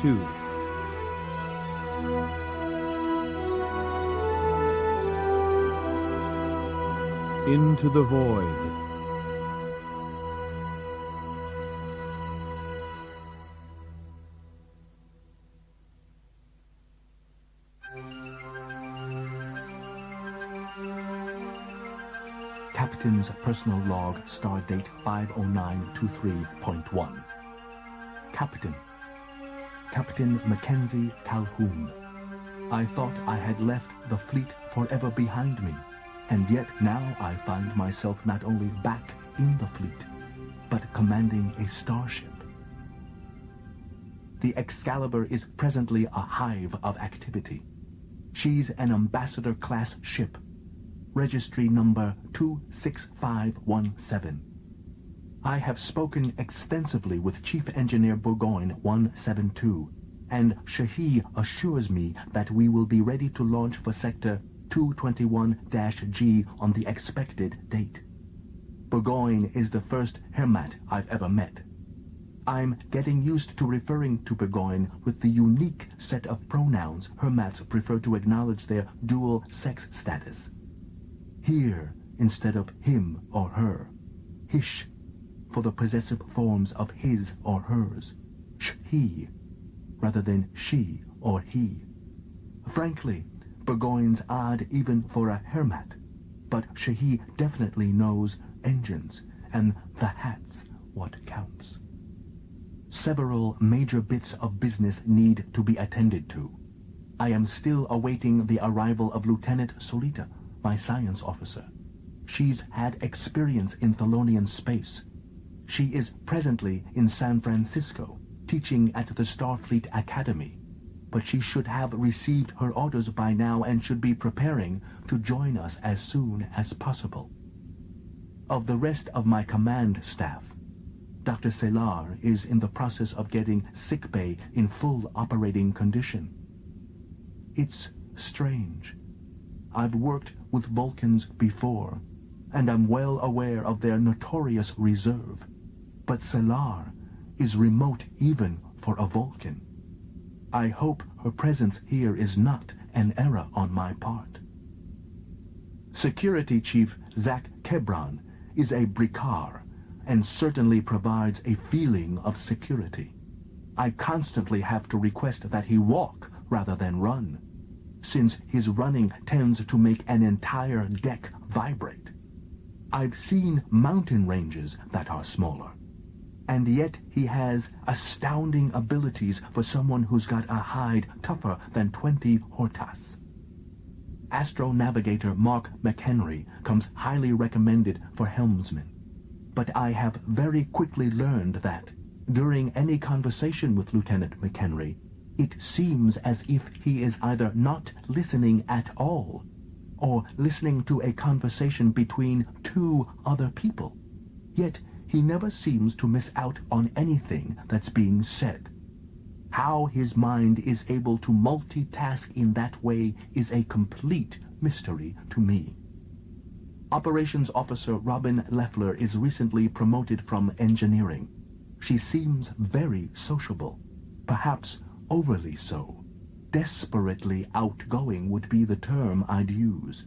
2. Into the void. Captain's personal log, star date 50923.1. Captain Mackenzie Calhoun. I thought I had left the fleet forever behind me, and yet now I find myself not only back in the fleet, but commanding a starship. The Excalibur is presently a hive of activity. She's an ambassador-class ship, registry number 26517. I have spoken extensively with Chief Engineer Burgoyne 172, and Shahi assures me that we will be ready to launch for Sector 221-G on the expected date. Burgoyne is the first Hermat I've ever met. I'm getting used to referring to Burgoyne with the unique set of pronouns Hermats prefer to acknowledge their dual sex status. Here instead of him or her. Hish, for the possessive forms of his or hers. He, rather than she or he. Frankly, Burgoyne's odd even for a Hermat, but Shahi definitely knows engines, and the hat's what counts. Several major bits of business need to be attended to. I am still awaiting the arrival of Lieutenant Solita, my science officer. She's had experience in Thelonian space. She is presently in San Francisco, teaching at the Starfleet Academy, but she should have received her orders by now and should be preparing to join us as soon as possible. Of the rest of my command staff, Dr. Selar is in the process of getting sickbay in full operating condition. It's strange. I've worked with Vulcans before, and I'm well aware of their notorious reserve, but Selar is remote even for a Vulcan. I hope her presence here is not an error on my part. Security Chief Zach Kebron is a Brikar, and certainly provides a feeling of security. I constantly have to request that he walk rather than run, since his running tends to make an entire deck vibrate. I've seen mountain ranges that are smaller, and yet he has astounding abilities for someone who's got a hide tougher than 20 Hortas. Astro-navigator Mark McHenry comes highly recommended for helmsman, but I have very quickly learned that, during any conversation with Lieutenant McHenry, it seems as if he is either not listening at all, or listening to a conversation between two other people. Yet he never seems to miss out on anything that's being said. How his mind is able to multitask in that way is a complete mystery to me. Operations Officer Robin Leffler is recently promoted from engineering. She seems very sociable, perhaps overly so. Desperately outgoing would be the term I'd use.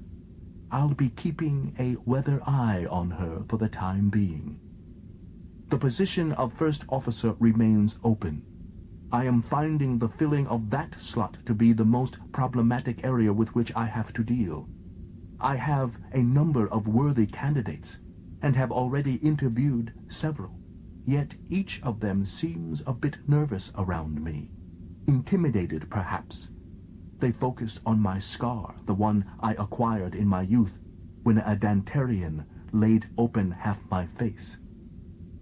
I'll be keeping a weather eye on her for the time being. The position of First Officer remains open. I am finding the filling of that slot to be the most problematic area with which I have to deal. I have a number of worthy candidates, and have already interviewed several, yet each of them seems a bit nervous around me. Intimidated, perhaps. They focus on my scar, the one I acquired in my youth, when a Dantarian laid open half my face.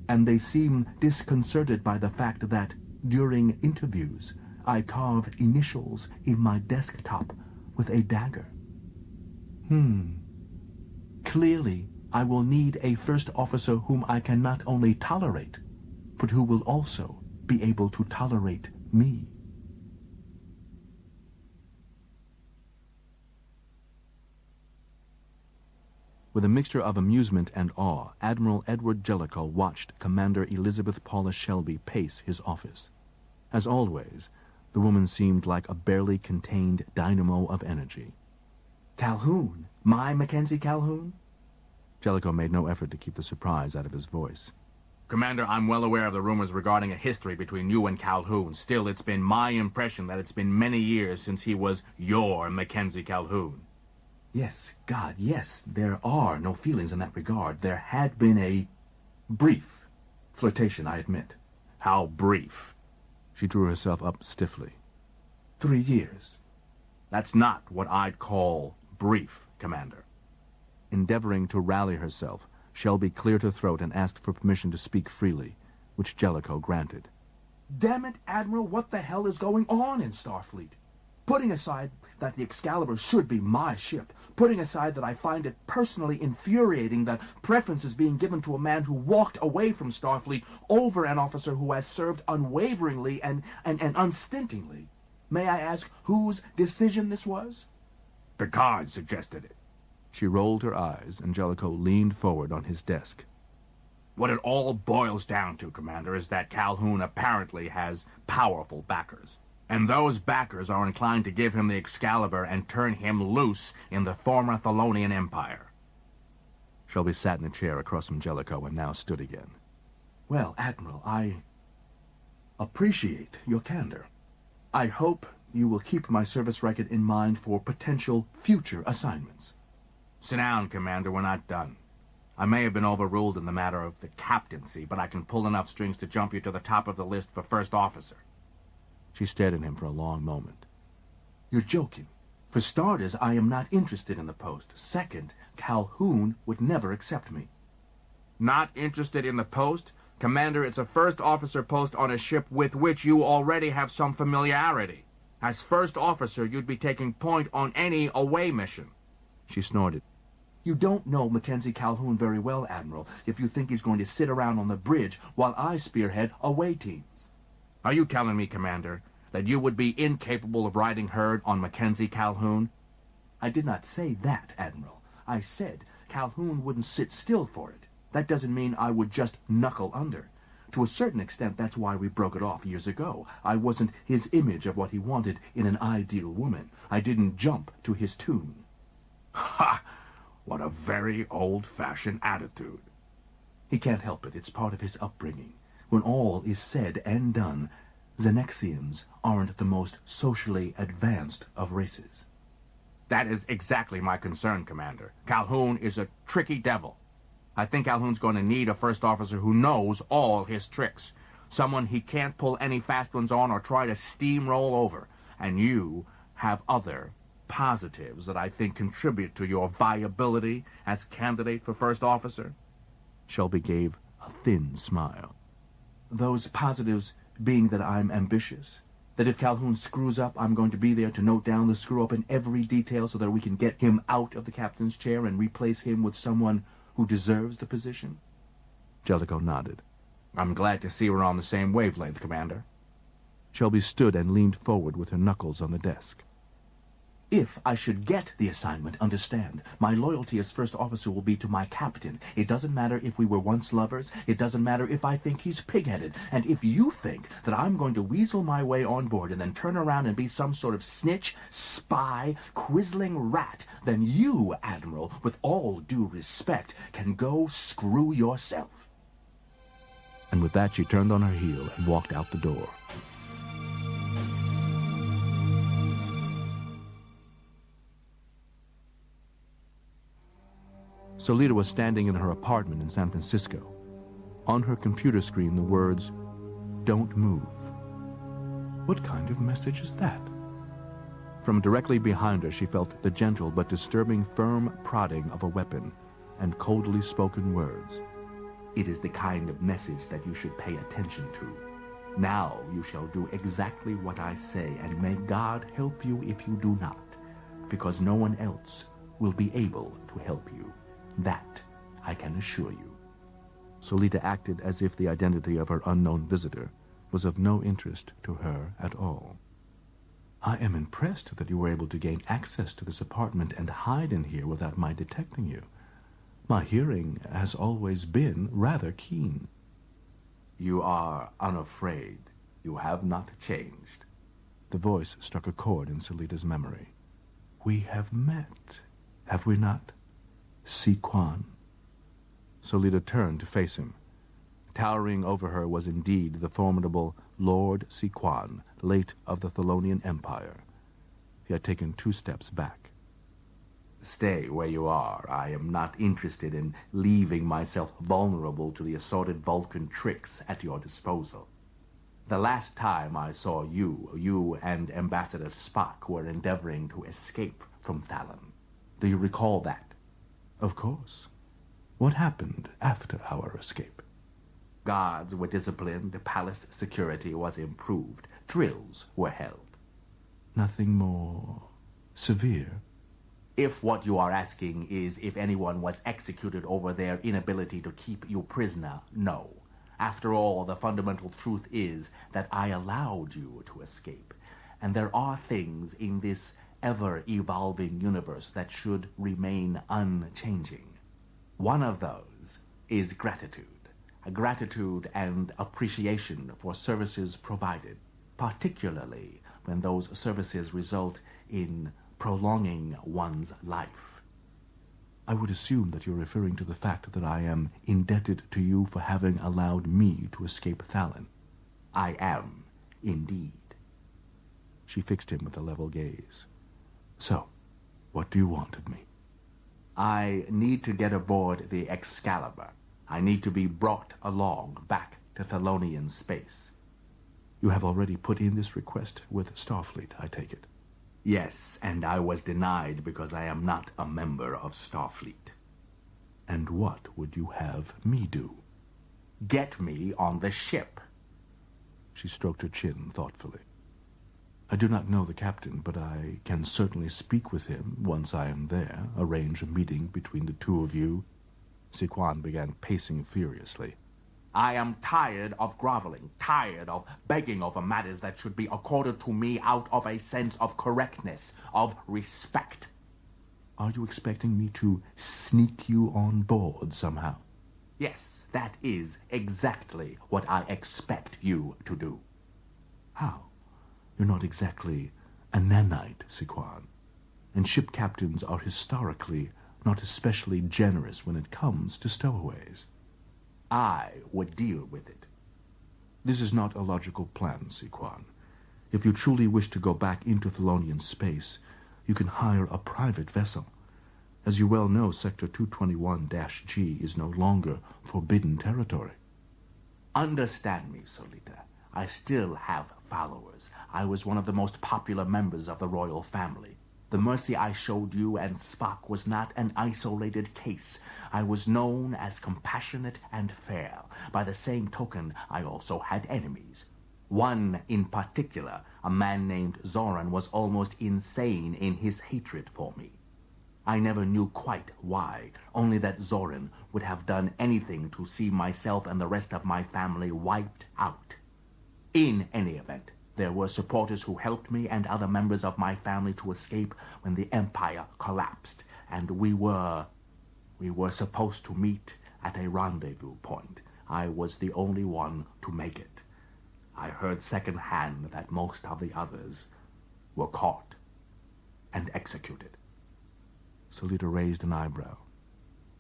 And they seem disconcerted by the fact that, during interviews, I carve initials in my desktop with a dagger. Clearly, I will need a first officer whom I can not only tolerate, but who will also be able to tolerate me. With a mixture of amusement and awe, Admiral Edward Jellicoe watched Commander Elizabeth Paula Shelby pace his office. As always, The woman seemed like a barely contained dynamo of energy. Calhoun? My Mackenzie Calhoun? Jellicoe made no effort to keep the surprise out of his voice. Commander, I'm well aware of the rumors regarding a history between you and Calhoun. Still, it's been my impression that it's been many years since he was your Mackenzie Calhoun. Yes, God, yes, there are no feelings in that regard. There had been a brief flirtation, I admit. How brief? She drew herself up stiffly. 3 years. That's not what I'd call brief, Commander. Endeavoring to rally herself, Shelby cleared her throat and asked for permission to speak freely, which Jellicoe granted. Damn it, Admiral, what the hell is going on in Starfleet? Putting aside that the Excalibur should be my ship, putting aside that I find it personally infuriating that preference is being given to a man who walked away from Starfleet over an officer who has served unwaveringly and unstintingly, may I ask whose decision this was? Picard suggested it. She rolled her eyes, and Jellicoe leaned forward on his desk. What it all boils down to, Commander, is that Calhoun apparently has powerful backers. And those backers are inclined to give him the Excalibur and turn him loose in the former Thelonian Empire. Shelby sat in a chair across from Jellicoe and now stood again. Well, Admiral, I appreciate your candor. I hope you will keep my service record in mind for potential future assignments. Sit down, Commander, we're not done. I may have been overruled in the matter of the captaincy, but I can pull enough strings to jump you to the top of the list for first officer. She stared at him for a long moment. You're joking. For starters, I am not interested in the post. Second, Calhoun would never accept me. Not interested in the post? Commander, it's a first officer post on a ship with which you already have some familiarity. As first officer, you'd be taking point on any away mission. She snorted. You don't know Mackenzie Calhoun very well, Admiral, if you think he's going to sit around on the bridge while I spearhead away teams. Are you telling me, Commander, that you would be incapable of riding herd on Mackenzie Calhoun? I did not say that, Admiral. I said Calhoun wouldn't sit still for it. That doesn't mean I would just knuckle under. To a certain extent, that's why we broke it off years ago. I wasn't his image of what he wanted in an ideal woman. I didn't jump to his tune. Ha! What a very old-fashioned attitude. He can't help it. It's part of his upbringing. When all is said and done, Xenexians aren't the most socially advanced of races. That is exactly my concern, Commander. Calhoun is a tricky devil. I think Calhoun's going to need a first officer who knows all his tricks. Someone he can't pull any fast ones on or try to steamroll over. And you have other positives that I think contribute to your viability as candidate for first officer. Shelby gave a thin smile. Those positives being that I'm ambitious, that if Calhoun screws up, I'm going to be there to note down the screw-up in every detail so that we can get him out of the captain's chair and replace him with someone who deserves the position? Jellicoe nodded. I'm glad to see we're on the same wavelength, Commander. Shelby stood and leaned forward with her knuckles on the desk. If I should get the assignment, understand, my loyalty as first officer will be to my captain. It doesn't matter if we were once lovers. It doesn't matter if I think he's pig-headed. And if you think that I'm going to weasel my way on board and then turn around and be some sort of snitch, spy, quizzling rat, then you, Admiral, with all due respect, can go screw yourself. And with that, she turned on her heel and walked out the door. Solita was standing in her apartment in San Francisco. On her computer screen, the words, "Don't move." What kind of message is that? From directly behind her, she felt the gentle but disturbing firm prodding of a weapon and coldly spoken words. It is the kind of message that you should pay attention to. Now you shall do exactly what I say, and may God help you if you do not, because no one else will be able to help you. That I can assure you. Solita acted as if the identity of her unknown visitor was of no interest to her at all. I am impressed that you were able to gain access to this apartment and hide in here without my detecting you. My hearing has always been rather keen. You are unafraid. You have not changed. The voice struck a chord in Solita's memory. We have met, have we not, Siquan? Solita turned to face him. Towering over her was indeed the formidable Lord Siquan, late of the Thelonian Empire. He had taken 2 steps back. Stay where you are. I am not interested in leaving myself vulnerable to the assorted Vulcan tricks at your disposal. The last time I saw you and Ambassador Spock were endeavoring to escape from Thallon. Do you recall that? Of course. What happened after our escape? Guards were disciplined, palace security was improved, drills were held. Nothing more severe? If what you are asking is if anyone was executed over their inability to keep you prisoner, no. After all, the fundamental truth is that I allowed you to escape, and there are things in this ever-evolving universe that should remain unchanging. One of those is gratitude. A gratitude and appreciation for services provided, particularly when those services result in prolonging one's life. I would assume that you're referring to the fact that I am indebted to you for having allowed me to escape Thallon. I am, indeed. She fixed him with a level gaze. So, what do you want of me? I need to get aboard the Excalibur. I need to be brought along back to Thelonian space. You have already put in this request with Starfleet, I take it. Yes, and I was denied because I am not a member of Starfleet. And what would you have me do? Get me on the ship. She stroked her chin thoughtfully. I do not know the captain, but I can certainly speak with him once I am there, arrange a meeting between the 2 of you. Siquan began pacing furiously. I am tired of groveling, tired of begging over matters that should be accorded to me out of a sense of correctness, of respect. Are you expecting me to sneak you on board somehow? Yes, that is exactly what I expect you to do. How? You're not exactly a nanite, Siquan, and ship captains are historically not especially generous when it comes to stowaways. I would deal with it. This is not a logical plan, Siquan. If you truly wish to go back into Thelonian space, you can hire a private vessel. As you well know, Sector 221-G is no longer forbidden territory. Understand me, Solita. I still have followers. I was one of the most popular members of the royal family. The mercy I showed you and Spock was not an isolated case. I was known as compassionate and fair. By the same token, I also had enemies. One in particular, a man named Zoran, was almost insane in his hatred for me. I never knew quite why, only that Zoran would have done anything to see myself and the rest of my family wiped out. In any event, there were supporters who helped me and other members of my family to escape when the Empire collapsed, and we were supposed to meet at a rendezvous point. I was the only one to make it. I heard secondhand that most of the others were caught and executed. Solita raised an eyebrow.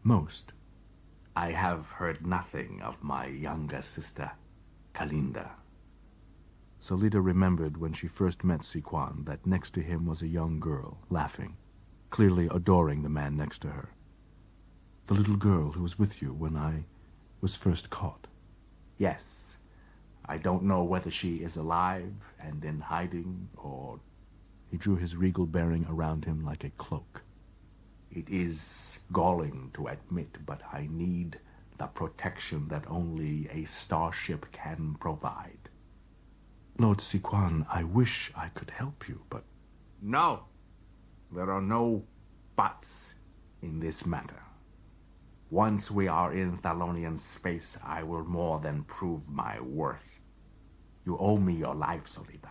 Most? I have heard nothing of my younger sister, Kalinda. Solita remembered when she first met Siquan that next to him was a young girl, laughing, clearly adoring the man next to her. The little girl who was with you when I was first caught. Yes. I don't know whether she is alive and in hiding, or... He drew his regal bearing around him like a cloak. It is galling to admit, but I need the protection that only a starship can provide. Lord Siquan, I wish I could help you, but... No. There are no buts in this matter. Once we are in Thelonian space, I will more than prove my worth. You owe me your life, Solita.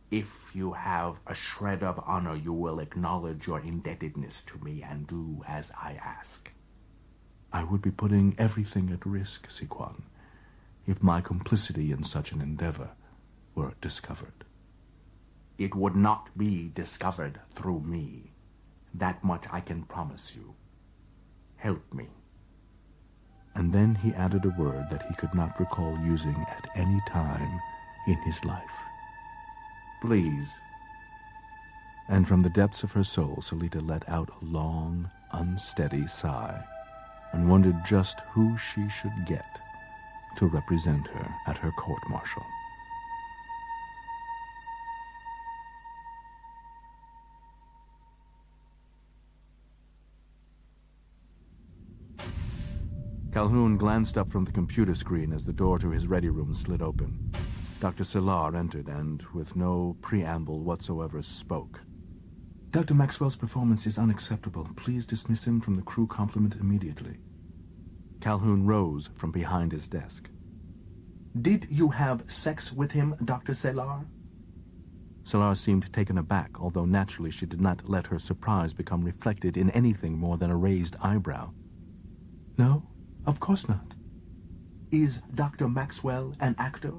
If you have a shred of honor, you will acknowledge your indebtedness to me and do as I ask. I would be putting everything at risk, Siquan, if my complicity in such an endeavor were discovered. It would not be discovered through me. That much I can promise you. Help me. And then he added a word that he could not recall using at any time in his life. Please. And from the depths of her soul, Salita let out a long, unsteady sigh and wondered just who she should get to represent her at her court-martial. Calhoun glanced up from the computer screen as the door to his ready room slid open. Dr. Szilard entered and, with no preamble whatsoever, spoke. Dr. Maxwell's performance is unacceptable. Please dismiss him from the crew complement immediately. Calhoun rose from behind his desk. Did you have sex with him, Dr. Szilard? Szilard seemed taken aback, although naturally she did not let her surprise become reflected in anything more than a raised eyebrow. No, of course not. Is Dr. Maxwell an actor?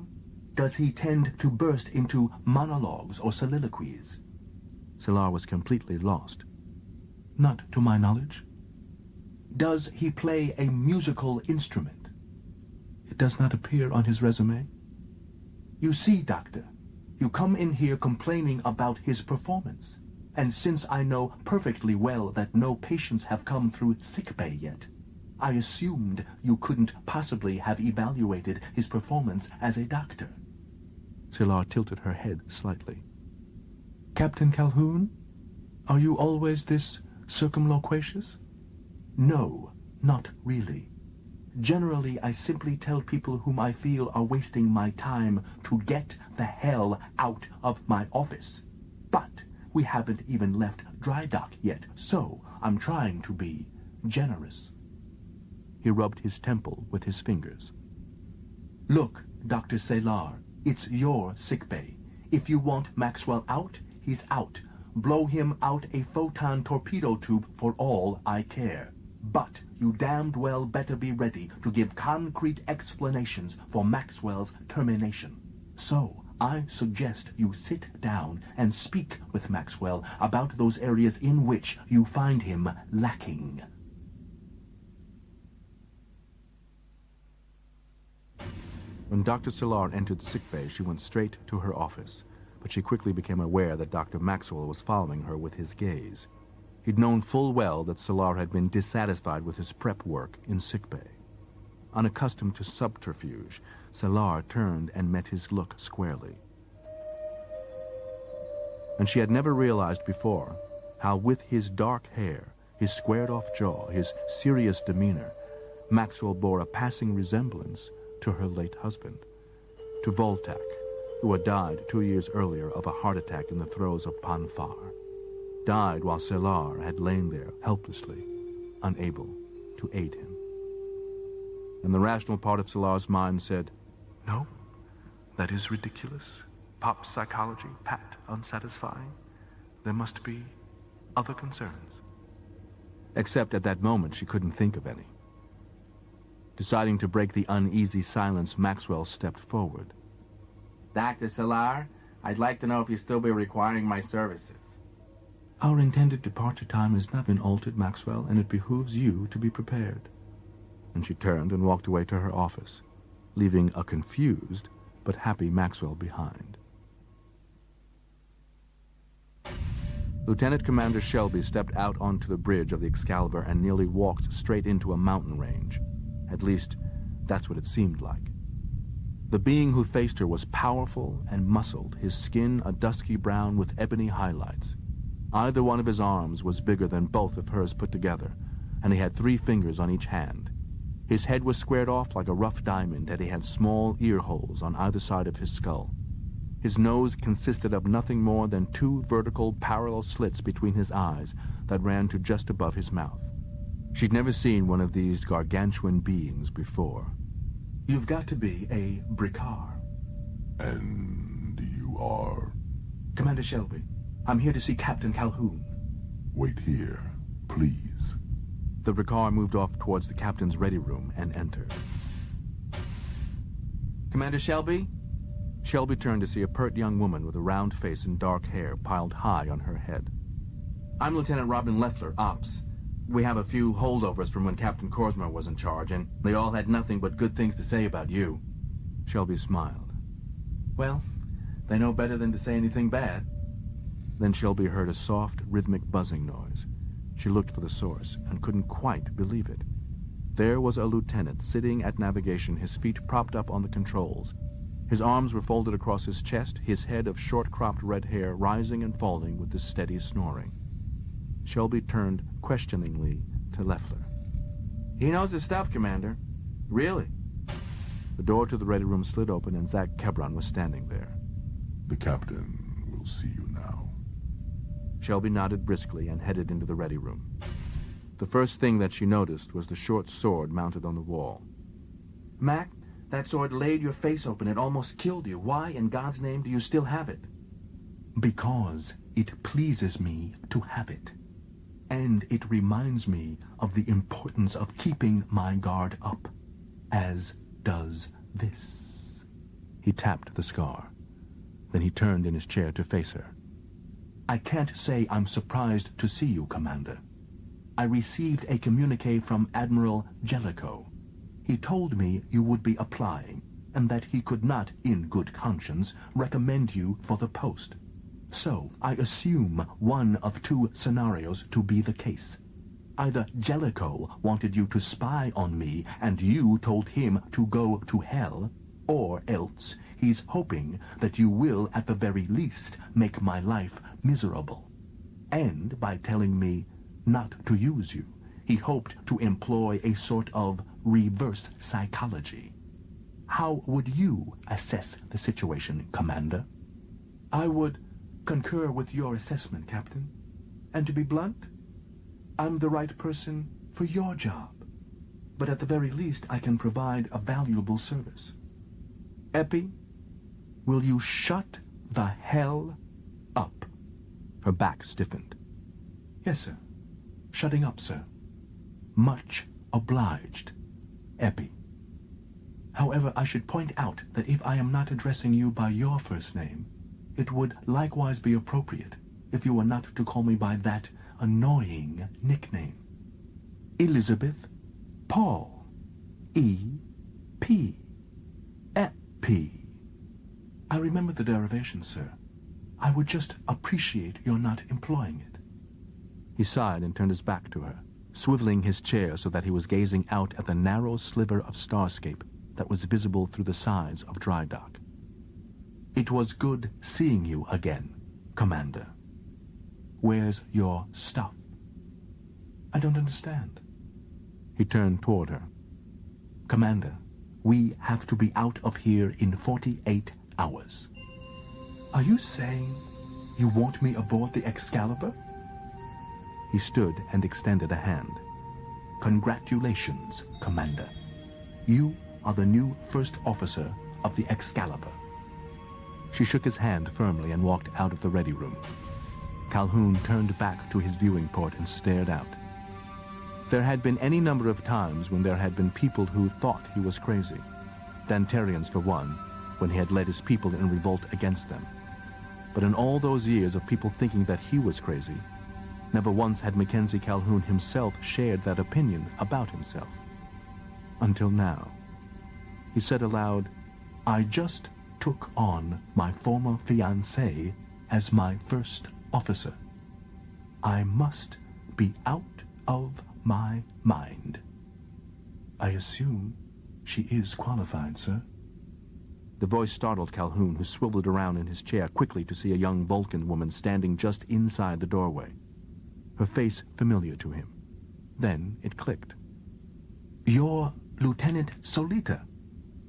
Does he tend to burst into monologues or soliloquies? Szilard was completely lost. Not to my knowledge. Does he play a musical instrument? It does not appear on his resume. You see, Doctor, you come in here complaining about his performance. And since I know perfectly well that no patients have come through sickbay yet, I assumed you couldn't possibly have evaluated his performance as a doctor. Szilard tilted her head slightly. Captain Calhoun, are you always this circumloquacious? No, not really. Generally, I simply tell people whom I feel are wasting my time to get the hell out of my office. But we haven't even left dry dock yet, so I'm trying to be generous. He rubbed his temple with his fingers. Look, Dr. Szilard, it's your sickbay. If you want Maxwell out, he's out. Blow him out a photon torpedo tube for all I care. But you damned well better be ready to give concrete explanations for Maxwell's termination. So I suggest you sit down and speak with Maxwell about those areas in which you find him lacking. When Dr. Szilard entered sickbay, she went straight to her office, but she quickly became aware that Dr. Maxwell was following her with his gaze. He'd known full well that Szilard had been dissatisfied with his prep work in sickbay. Unaccustomed to subterfuge, Szilard turned and met his look squarely. And she had never realized before how, with his dark hair, his squared-off jaw, his serious demeanor, Maxwell bore a passing resemblance to her late husband, to Voltac, who had died 2 years earlier of a heart attack in the throes of Panfar. Died while Szilard had lain there helplessly, unable to aid him. And the rational part of Szilard's mind said, "No, that is ridiculous. Pop psychology, pat, unsatisfying. There must be other concerns." Except at that moment she couldn't think of any. Deciding to break the uneasy silence, Maxwell stepped forward. Dr. Szilard, I'd like to know if you still be requiring my services. Our intended departure time has not been altered, Maxwell, and it behooves you to be prepared. And she turned and walked away to her office, leaving a confused but happy Maxwell behind. Lieutenant Commander Shelby stepped out onto the bridge of the Excalibur and nearly walked straight into a mountain range. At least, that's what it seemed like. The being who faced her was powerful and muscled, his skin a dusky brown with ebony highlights. Either one of his arms was bigger than both of hers put together, and he had 3 fingers on each hand. His head was squared off like a rough diamond, and he had small ear holes on either side of his skull. His nose consisted of nothing more than 2 vertical parallel slits between his eyes that ran to just above his mouth. She'd never seen one of these gargantuan beings before. You've got to be a Bricard. And you are? Commander Shelby, I'm here to see Captain Calhoun. Wait here, please. The Bricard moved off towards the captain's ready room and entered. Commander Shelby? Shelby turned to see a pert young woman with a round face and dark hair piled high on her head. "I'm Lieutenant Robin Leffler, Ops. We have a few holdovers from when Captain Korsmer was in charge, and they all had nothing but good things to say about you." Shelby smiled. "Well, they know better than to say anything bad." Then Shelby heard a soft, rhythmic buzzing noise. She looked for the source and couldn't quite believe it. There was a lieutenant sitting at navigation, his feet propped up on the controls. His arms were folded across his chest, his head of short-cropped red hair rising and falling with the steady snoring. Shelby turned questioningly to Leffler. "He knows his stuff, Commander. Really?" The door to the ready room slid open and Zach Kebron was standing there. The captain will see you now. Shelby nodded briskly and headed into the ready room. The first thing that she noticed was the short sword mounted on the wall. "Mac, that sword laid your face open. It almost killed you. Why, in God's name, do you still have it?" "Because it pleases me to have it. And it reminds me of the importance of keeping my guard up, as does this." He tapped the scar. Then he turned in his chair to face her. "I can't say I'm surprised to see you, Commander. I received a communique from Admiral Jellicoe. He told me you would be applying, and that he could not, in good conscience, recommend you for the post. So I assume one of two scenarios to be the case. Either Jellicoe wanted you to spy on me, and you told him to go to hell, or else he's hoping that you will, at the very least, make my life miserable. And by telling me not to use you, he hoped to employ a sort of reverse psychology. How would you assess the situation, Commander?" "I would concur with your assessment, Captain. And to be blunt, I'm the right person for your job. But at the very least, I can provide a valuable service. Epi, will you shut the hell up?" Her back stiffened. "Yes, sir. Shutting up, sir. Much obliged, Epi. However, I should point out that if I am not addressing you by your first name, it would likewise be appropriate if you were not to call me by that annoying nickname. Elizabeth Paul. E.P. Epi. I remember the derivation, sir. I would just appreciate your not employing it." He sighed and turned his back to her, swiveling his chair so that he was gazing out at the narrow sliver of starscape that was visible through the sides of Dry Dock. "It was good seeing you again, Commander. Where's your stuff?" "I don't understand." He turned toward her. "Commander, we have to be out of here in 48 hours. Are you saying you want me aboard the Excalibur?" He stood and extended a hand. "Congratulations, Commander. You are the new first officer of the Excalibur." She shook his hand firmly and walked out of the ready room. Calhoun turned back to his viewing port and stared out. There had been any number of times when there had been people who thought he was crazy. Dantarians, for one, when he had led his people in revolt against them. But in all those years of people thinking that he was crazy, never once had Mackenzie Calhoun himself shared that opinion about himself. Until now. He said aloud, "I just took on my former fiancée as my first officer. I must be out of my mind. I assume she is qualified, sir." The voice startled Calhoun, who swiveled around in his chair quickly to see a young Vulcan woman standing just inside the doorway, her face familiar to him. Then it clicked. "You're Lieutenant Solita.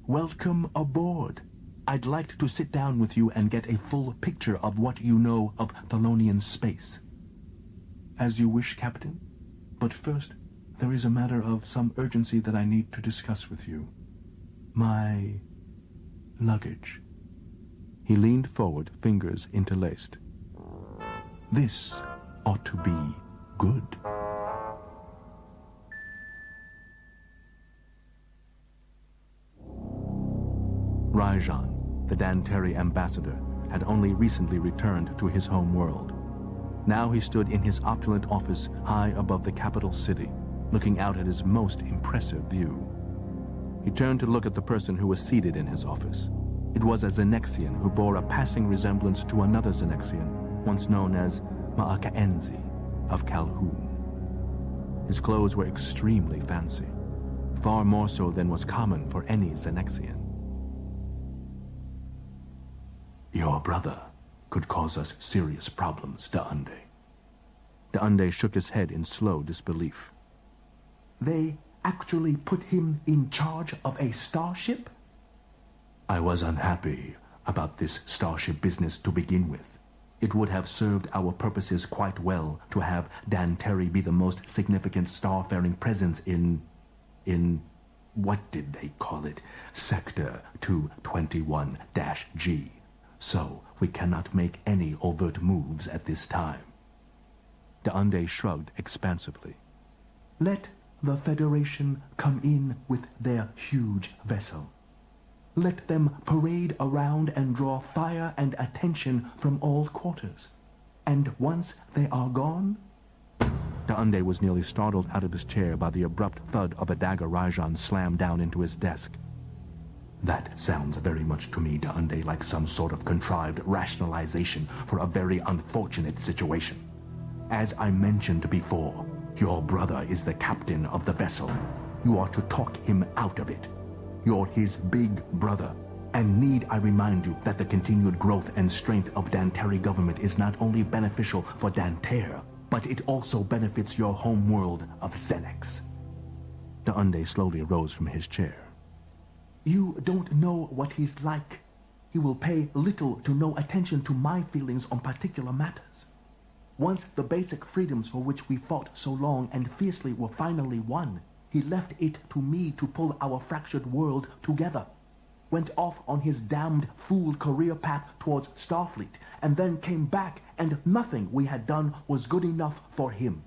Welcome aboard. I'd like to sit down with you and get a full picture of what you know of Thelonian space." "As you wish, Captain. But first, there is a matter of some urgency that I need to discuss with you. My luggage." He leaned forward, fingers interlaced. "This ought to be good." Rajan. the Danteri ambassador, had only recently returned to his home world. Now he stood in his opulent office high above the capital city, looking out at his most impressive view. He turned to look at the person who was seated in his office. It was a Xenexian who bore a passing resemblance to another Xenexian, once known as Ma'akaenzi of Calhoun. His clothes were extremely fancy, far more so than was common for any Xenexian. Your brother could cause us serious problems, Da'ande. Da'ande shook his head in slow disbelief. They actually put him in charge of a starship? I was unhappy about this starship business to begin with. It would have served our purposes quite well to have Danteri be the most significant starfaring presence in what did they call it? Sector 221-G. So we cannot make any overt moves at this time. Da'ande shrugged expansively. Let the Federation come in with their huge vessel. Let them parade around and draw fire and attention from all quarters. And once they are gone... Da'ande was nearly startled out of his chair by the abrupt thud of a dagger Rajan slammed down into his desk. That sounds very much to me, Da'ande, like some sort of contrived rationalization for a very unfortunate situation. As I mentioned before, your brother is the captain of the vessel. You are to talk him out of it. You're his big brother. And need I remind you that the continued growth and strength of Danteri government is not only beneficial for Danter, but it also benefits your home world of Xenex. Da'ande slowly rose from his chair. You don't know what he's like. He will pay little to no attention to my feelings on particular matters. Once the basic freedoms for which we fought so long and fiercely were finally won, he left it to me to pull our fractured world together. Went off on his damned fool career path towards Starfleet, and then came back, and nothing we had done was good enough for him.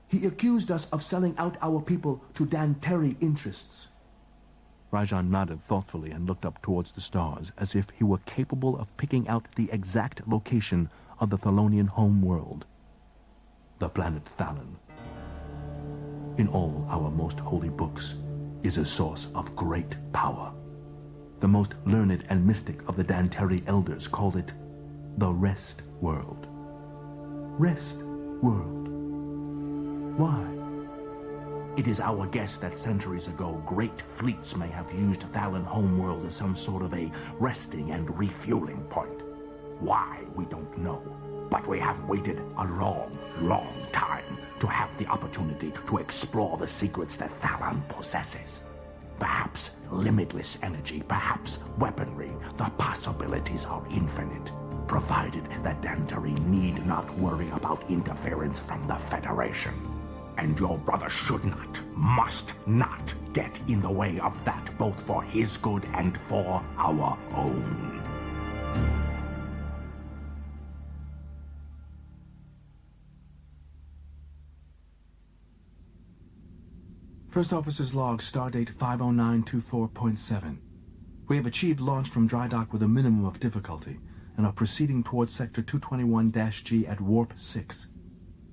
He accused us of selling out our people to Danteri interests. Rajan nodded thoughtfully and looked up towards the stars, as if he were capable of picking out the exact location of the Thelonian home world. The planet Thalon, in all our most holy books, is a source of great power. The most learned and mystic of the Danteri elders called it the Rest World. Rest World. Why? It is our guess that centuries ago, great fleets may have used Thalon homeworld as some sort of a resting and refueling point. Why, we don't know. But we have waited a long, long time to have the opportunity to explore the secrets that Thalon possesses. Perhaps limitless energy, perhaps weaponry. The possibilities are infinite, provided that Danteri need not worry about interference from the Federation. And your brother should not, must not get in the way of that, both for his good and for our own. First Officer's Log, Stardate 50924.7. We have achieved launch from dry dock with a minimum of difficulty and are proceeding towards Sector 221-G at Warp 6.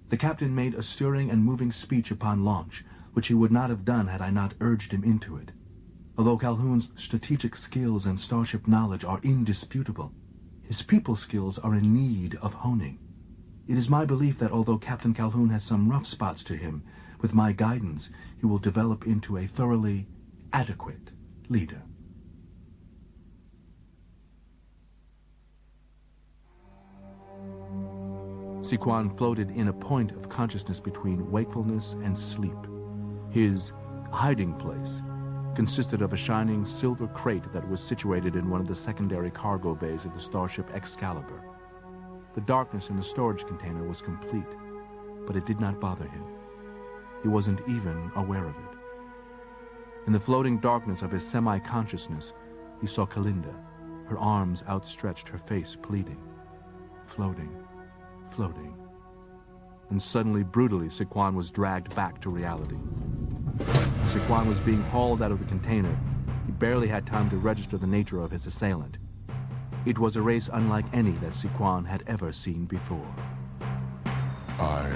The captain made a stirring and moving speech upon launch, which he would not have done had I not urged him into it. Although Calhoun's strategic skills and starship knowledge are indisputable, his people skills are in need of honing. It is my belief that although Captain Calhoun has some rough spots to him, with my guidance, he will develop into a thoroughly adequate leader. Siquan floated in a point of consciousness between wakefulness and sleep. His hiding place consisted of a shining silver crate that was situated in one of the secondary cargo bays of the starship Excalibur. The darkness in the storage container was complete, but it did not bother him. He wasn't even aware of it. In the floating darkness of his semi-consciousness, he saw Kalinda, her arms outstretched, her face pleading. Floating, floating. And suddenly, brutally, Siquan was dragged back to reality. Siquan was being hauled out of the container. He barely had time to register the nature of his assailant. It was a race unlike any that Siquan had ever seen before. I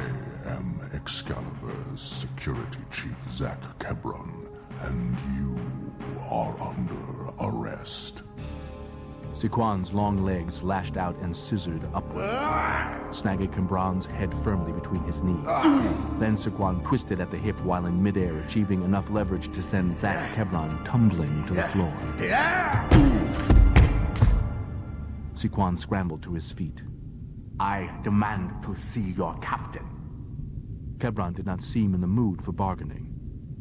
am Excalibur's security chief, Zach Kebron, and you are under arrest. Siquan's long legs lashed out and scissored upward, snagging Kebron's head firmly between his knees. Then Siquan twisted at the hip while in midair, achieving enough leverage to send Zach Kebron tumbling to the floor. Siquan scrambled to his feet. I demand to see your captain. Kebron did not seem in the mood for bargaining.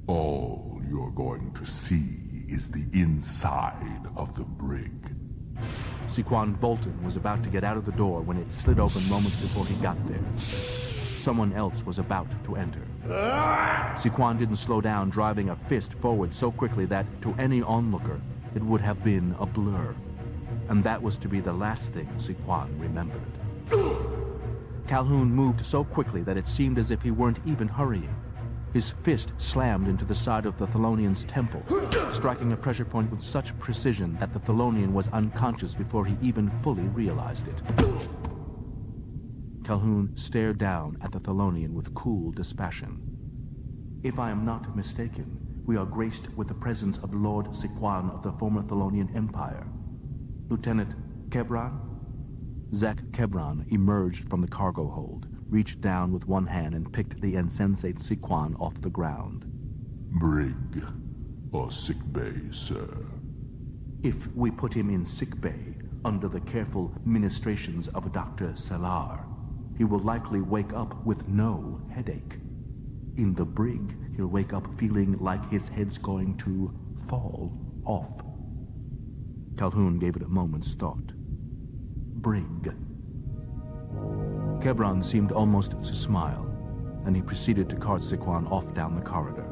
All you're going to see is the inside of the brig. Siquan Bolton was about to get out of the door when it slid open moments before he got there. Someone else was about to enter. Siquan didn't slow down, driving a fist forward so quickly that, to any onlooker, it would have been a blur. And that was to be the last thing Siquan remembered. Calhoun moved so quickly that it seemed as if he weren't even hurrying. His fist slammed into the side of the Thelonian's temple, striking a pressure point with such precision that the Thelonian was unconscious before he even fully realized it. Calhoun stared down at the Thelonian with cool dispassion. If I am not mistaken, we are graced with the presence of Lord Siquan of the former Thelonian Empire. Lieutenant Kebron? Zach Kebron emerged from the cargo hold, reached down with one hand and picked the insensate Siquan off the ground. Brig or sick bay, sir? If we put him in sick bay, under the careful ministrations of Dr. Selar, he will likely wake up with no headache. In the brig, he'll wake up feeling like his head's going to fall off. Calhoun gave it a moment's thought. Brig. Kebron seemed almost to smile, and he proceeded to cart Siquan off down the corridor.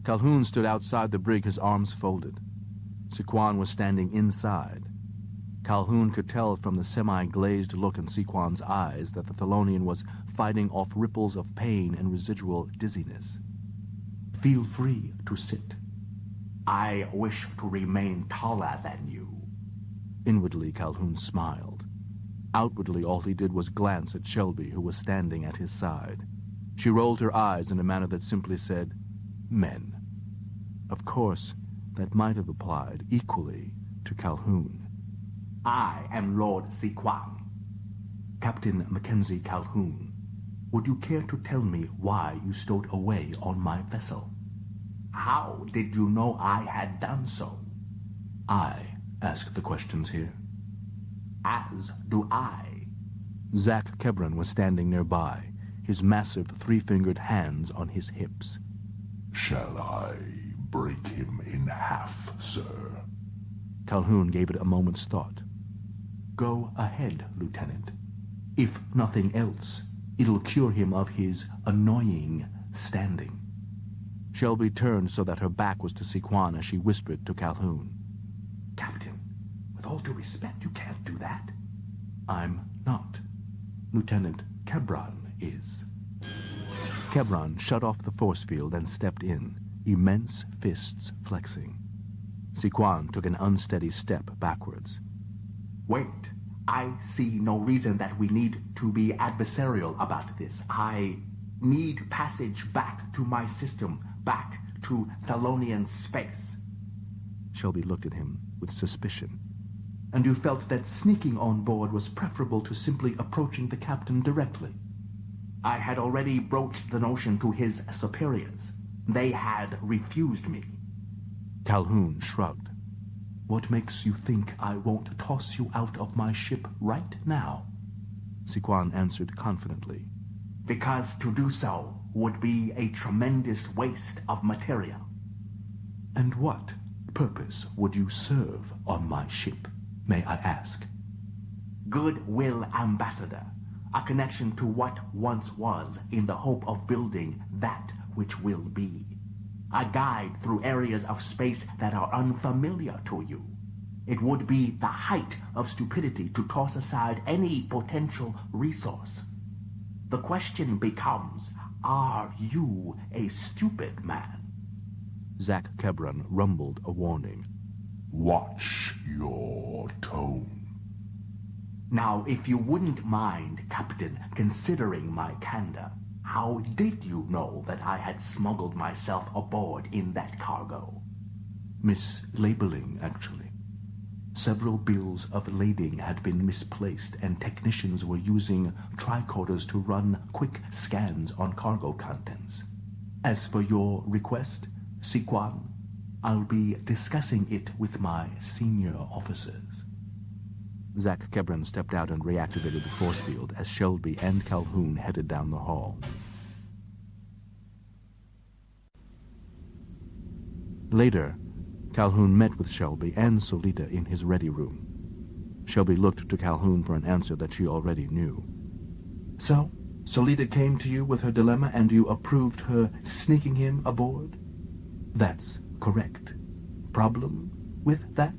Calhoun stood outside the brig, his arms folded. Siquan was standing inside. Calhoun could tell from the semi-glazed look in Siquan's eyes that the Thelonian was fighting off ripples of pain and residual dizziness. Feel free to sit. I wish to remain taller than you. Inwardly, Calhoun smiled. Outwardly, all he did was glance at Shelby, who was standing at his side. She rolled her eyes in a manner that simply said, "Men." Of course, that might have applied equally to Calhoun. I am Lord Siquan. Captain Mackenzie Calhoun, would you care to tell me why you stowed away on my vessel? How did you know I had done so? I ask the questions here. As do I. Zach Kebron was standing nearby, his massive three-fingered hands on his hips. Shall I break him in half, sir? Calhoun gave it a moment's thought. Go ahead, Lieutenant. If nothing else, it'll cure him of his annoying standing. Shelby turned so that her back was to Siquan as she whispered to Calhoun. Captain, with all due respect, you can't do that. I'm not. Lieutenant Kebron is. Kebron shut off the force field and stepped in, immense fists flexing. Siquan took an unsteady step backwards. Wait, I see no reason that we need to be adversarial about this. I need passage back to my system, back to Thelonian space. Shelby looked at him with suspicion. And you felt that sneaking on board was preferable to simply approaching the captain directly? I had already broached the notion to his superiors. They had refused me. Calhoun shrugged. What makes you think I won't toss you out of my ship right now? Siquan answered confidently. Because to do so would be a tremendous waste of material. And what purpose would you serve on my ship, may I ask? Goodwill Ambassador, a connection to what once was in the hope of building that which will be. A guide through areas of space that are unfamiliar to you. It would be the height of stupidity to toss aside any potential resource. The question becomes, Are you a stupid man? Zach Kebron rumbled a warning. Watch your tone. Now, if you wouldn't mind, Captain, considering my candor, how did you know that I had smuggled myself aboard in that cargo? Mislabeling, actually. Several bills of lading had been misplaced, and technicians were using tricorders to run quick scans on cargo contents. As for your request, Siquan, I'll be discussing it with my senior officers. Zach Kebron stepped out and reactivated the force field as Shelby and Calhoun headed down the hall. Later, Calhoun met with Shelby and Solita in his ready room. Shelby looked to Calhoun for an answer that she already knew. So, Solita came to you with her dilemma and you approved her sneaking him aboard? That's correct. Problem with that?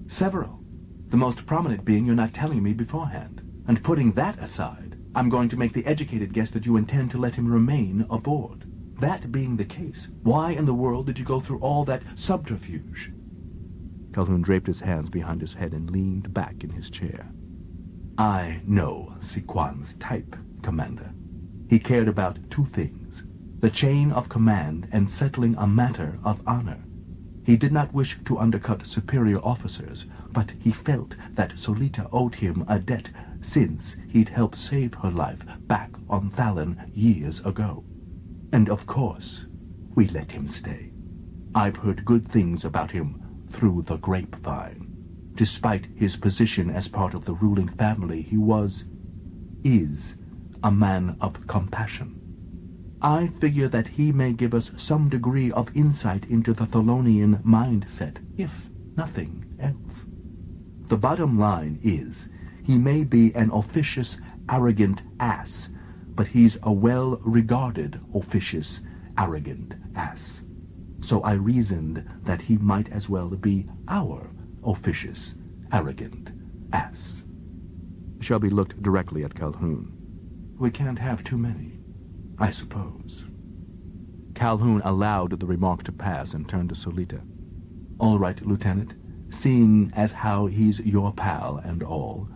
Several. The most prominent being you're not telling me beforehand. And putting that aside, I'm going to make the educated guess that you intend to let him remain aboard. That being the case, why in the world did you go through all that subterfuge? Calhoun draped his hands behind his head and leaned back in his chair. I know Siquan's type, Commander. He cared about two things: the chain of command and settling a matter of honor. He did not wish to undercut superior officers, but he felt that Solita owed him a debt since he'd helped save her life back on Thallon years ago. And of course, we let him stay. I've heard good things about him through the grapevine. Despite his position as part of the ruling family, he is a man of compassion. I figure that he may give us some degree of insight into the Thelonian mindset, if nothing else. The bottom line is, he may be an officious, arrogant ass, but he's a well-regarded, officious, arrogant ass. So I reasoned that he might as well be our officious, arrogant ass. Shelby looked directly at Calhoun. We can't have too many, I suppose. Calhoun allowed the remark to pass and turned to Solita. All right, Lieutenant. Seeing as how he's your pal and all,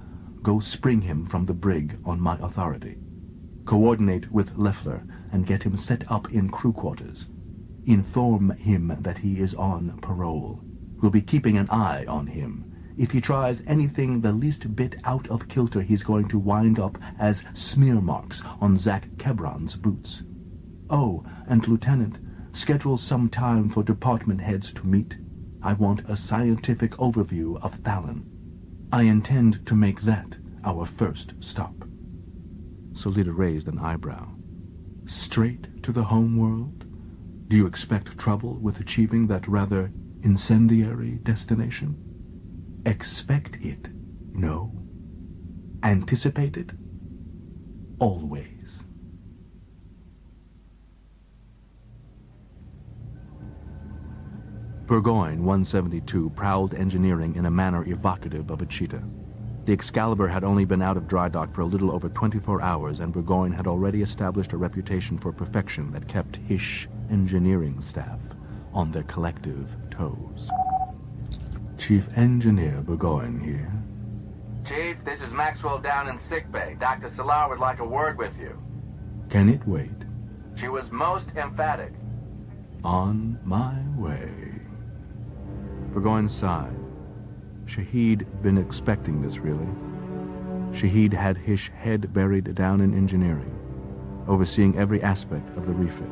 go spring him from the brig on my authority. Coordinate with Leffler and get him set up in crew quarters. Inform him that he is on parole. We'll be keeping an eye on him. If he tries anything the least bit out of kilter, he's going to wind up as smear marks on Zach Kebron's boots. Oh, and Lieutenant, schedule some time for department heads to meet. I want a scientific overview of Thallon. I intend to make that our first stop. Solita raised an eyebrow. Straight to the home world? Do you expect trouble with achieving that rather incendiary destination? Expect it, no. Anticipate it, always. Burgoyne 172 prowled engineering in a manner evocative of a cheetah. The Excalibur had only been out of dry dock for a little over 24 hours, and Burgoyne had already established a reputation for perfection that kept Hish engineering staff on their collective toes. Chief Engineer Burgoyne here. Chief, this is Maxwell down in sickbay. Dr. Salar would like a word with you. Can it wait? She was most emphatic. On my way. Burgoyne sighed. Shahid been expecting this, really. Shahid had his head buried down in engineering, overseeing every aspect of the refit.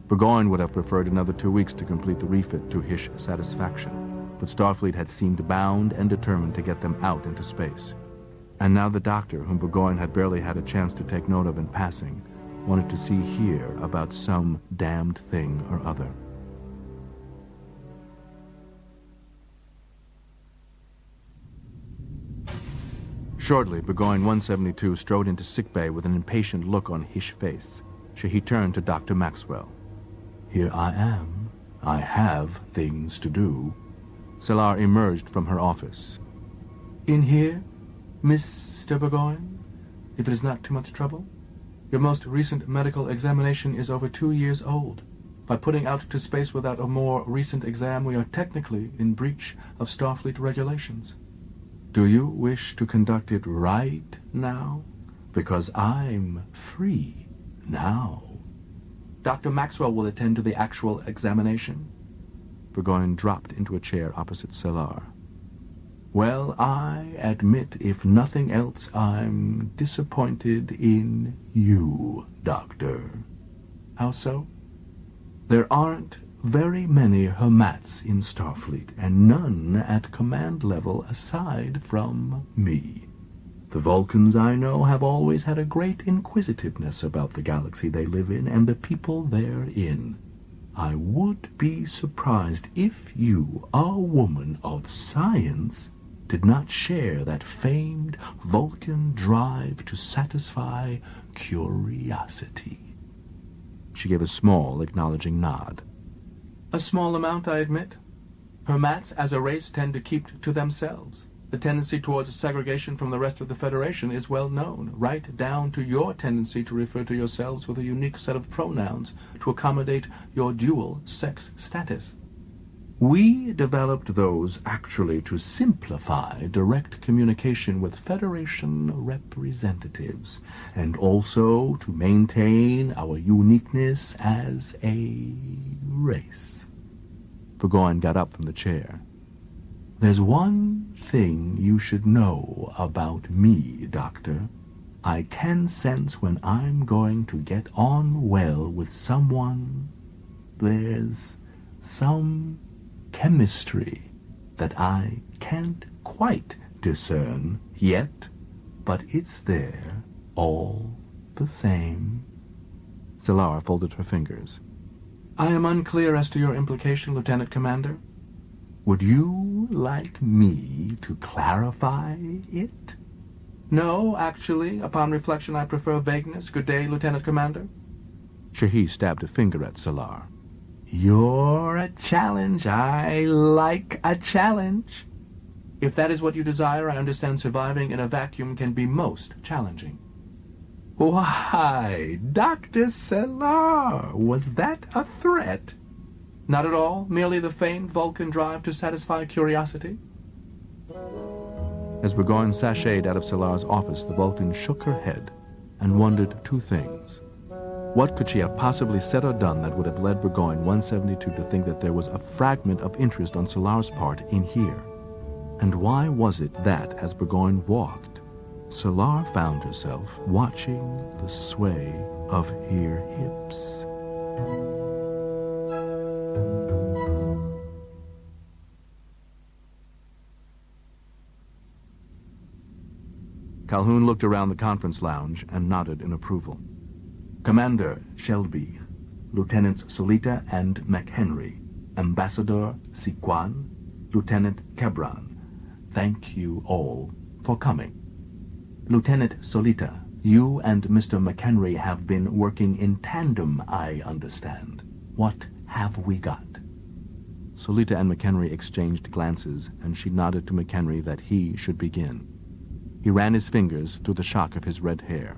Burgoyne would have preferred another 2 weeks to complete the refit to his satisfaction, but Starfleet had seemed bound and determined to get them out into space. And now the doctor, whom Burgoyne had barely had a chance to take note of in passing, wanted to see here about some damned thing or other. Shortly, Burgoyne 172 strode into sickbay with an impatient look on his face. He turned to Dr. Maxwell. Here I am. I have things to do. Salar emerged from her office. In here, Mr. Burgoyne? If it is not too much trouble? Your most recent medical examination is over 2 years old. By putting out to space without a more recent exam, we are technically in breach of Starfleet regulations. Do you wish to conduct it right now? Because I'm free now. Dr. Maxwell will attend to the actual examination. Burgoyne dropped into a chair opposite Selar. Well, I admit, if nothing else, I'm disappointed in you, Doctor. How so? There aren't very many Hermats in Starfleet, and none at command level aside from me. The Vulcans, I know, have always had a great inquisitiveness about the galaxy they live in and the people therein. I would be surprised if you, a woman of science, did not share that famed Vulcan drive to satisfy curiosity. She gave a small, acknowledging nod. A small amount, I admit. Hermats, as a race, tend to keep to themselves. The tendency towards segregation from the rest of the Federation is well known, right down to your tendency to refer to yourselves with a unique set of pronouns to accommodate your dual sex status. We developed those actually to simplify direct communication with Federation representatives, and also to maintain our uniqueness as a race. Burgoyne got up from the chair. There's one thing you should know about me, Doctor. I can sense when I'm going to get on well with someone. There's some chemistry that I can't quite discern yet, but it's there all the same. Selar folded her fingers. I am unclear as to your implication, Lieutenant Commander. Would you like me to clarify it? No, actually, upon reflection, I prefer vagueness. Good day, Lieutenant Commander. Shahi stabbed a finger at Selar. You're a challenge. I like a challenge. If that is what you desire, I understand surviving in a vacuum can be most challenging. Why, Dr. Selar, was that a threat? Not at all, merely the famed Vulcan drive to satisfy curiosity. As Burgoyne sashayed out of Selar's office, the Vulcan shook her head and wondered two things. What could she have possibly said or done that would have led Burgoyne 172 to think that there was a fragment of interest on Selar's part in here? And why was it that, as Burgoyne walked, Selar found herself watching the sway of her hips? Calhoun looked around the conference lounge and nodded in approval. Commander Shelby, Lieutenants Solita and McHenry, Ambassador Siquan, Lieutenant Kebran, thank you all for coming. Lieutenant Solita, you and Mr. McHenry have been working in tandem, I understand. What have we got? Solita and McHenry exchanged glances, and she nodded to McHenry that he should begin. He ran his fingers through the shock of his red hair.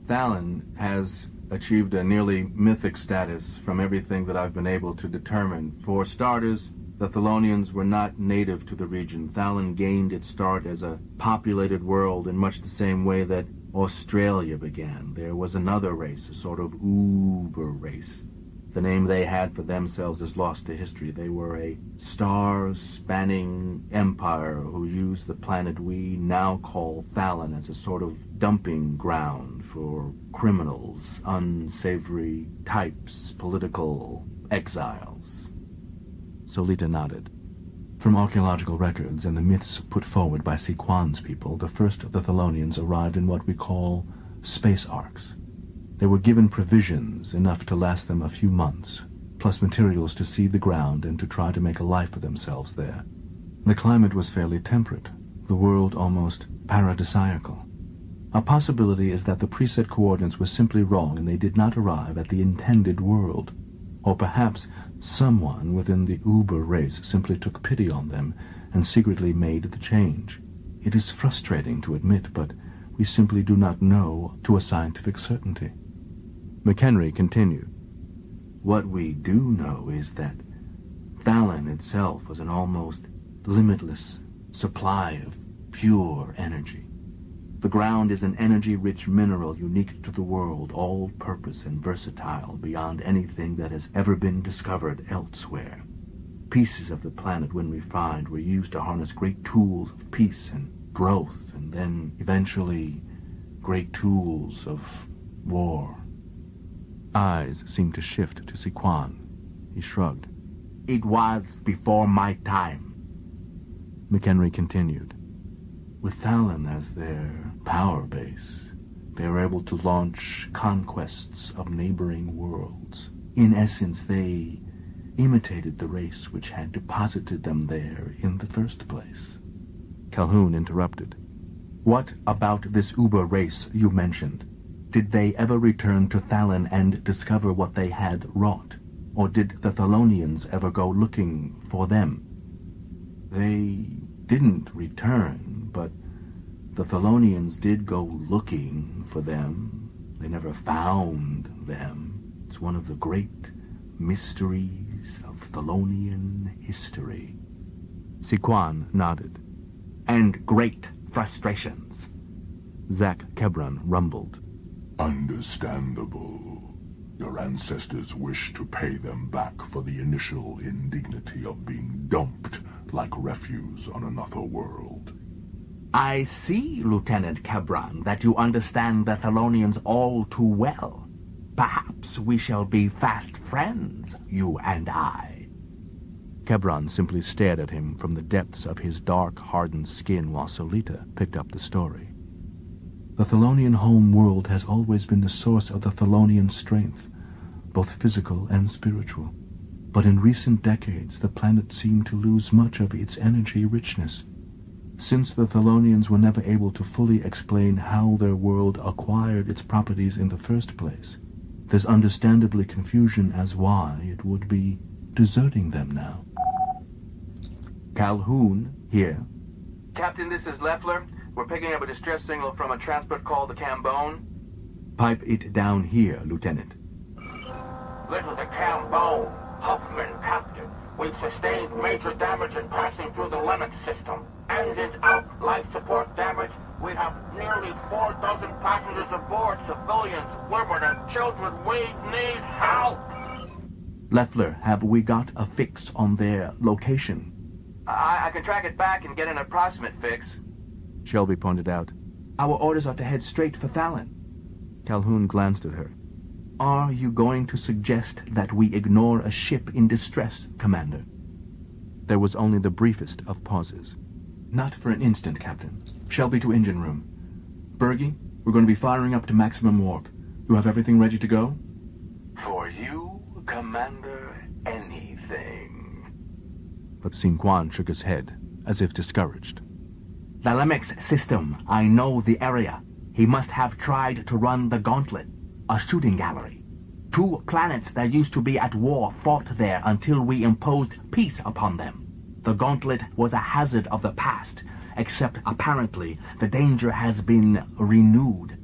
Thalon has achieved a nearly mythic status from everything that I've been able to determine. For starters, the Thelonians were not native to the region. Thalon gained its start as a populated world in much the same way that Australia began. There was another race, a sort of uber race. The name they had for themselves is lost to history. They were a star-spanning empire who used the planet we now call Thalon as a sort of dumping ground for criminals, unsavory types, political exiles. Solita nodded. From archaeological records and the myths put forward by Siquan's people, the first of the Thelonians arrived in what we call space arcs. They were given provisions enough to last them a few months, plus materials to seed the ground and to try to make a life for themselves there. The climate was fairly temperate, the world almost paradisiacal. A possibility is that the preset coordinates were simply wrong and they did not arrive at the intended world. Or perhaps someone within the Uber race simply took pity on them and secretly made the change. It is frustrating to admit, but We simply do not know to a scientific certainty. McHenry continued. What we do know is that Thallin itself was an almost limitless supply of pure energy. The ground is an energy-rich mineral unique to the world, all-purpose and versatile beyond anything that has ever been discovered elsewhere. Pieces of the planet, when refined, were used to harness great tools of peace and growth, and then, eventually, great tools of war. Eyes seemed to shift to Siquan. He shrugged. It was before my time. McHenry continued. With Thallin as their power base, they were able to launch conquests of neighboring worlds. In essence, they imitated the race which had deposited them there in the first place. Calhoun interrupted. What about this Uber race you mentioned? Did they ever return to Thallin and discover what they had wrought? Or did the Thelonians ever go looking for them? They didn't return, but the Thelonians did go looking for them. They never found them. It's one of the great mysteries of Thelonian history. Siquan nodded. And great frustrations. Zach Kebron rumbled. Understandable. Your ancestors wish to pay them back for the initial indignity of being dumped like refuse on another world. I see, Lieutenant Kebron, that you understand the Thelonians all too well. Perhaps we shall be fast friends, you and I. Kebron simply stared at him from the depths of his dark, hardened skin while Solita picked up the story. The Thelonian home world has always been the source of the Thelonian strength, both physical and spiritual. But in recent decades, the planet seemed to lose much of its energy richness. Since the Thelonians were never able to fully explain how their world acquired its properties in the first place, there's understandably confusion as why it would be deserting them now. Calhoun here. Captain, this is Leffler. We're picking up a distress signal from a transport called the Cambone. Pipe it down here, Lieutenant. This is the Cambone. Huffman, Captain. We've sustained major damage in passing through the limit system. Engines out, life support damage. We have nearly 4 dozen passengers aboard, civilians, women, and children. We need help! Leffler, have we got a fix on their location? I can track it back and get an approximate fix. Shelby pointed out. Our orders are to head straight for Thallin. Calhoun glanced at her. Are you going to suggest that we ignore a ship in distress, Commander? There was only the briefest of pauses. Not for an instant, Captain. Shelby to engine room. Bergie, we're going to be firing up to maximum warp. You have everything ready to go? For you, Commander, anything. But Siquan shook his head, as if discouraged. The Limix system. I know the area. He must have tried to run the gauntlet. A shooting gallery. 2 planets that used to be at war fought there until we imposed peace upon them. The gauntlet was a hazard of the past, except apparently the danger has been renewed.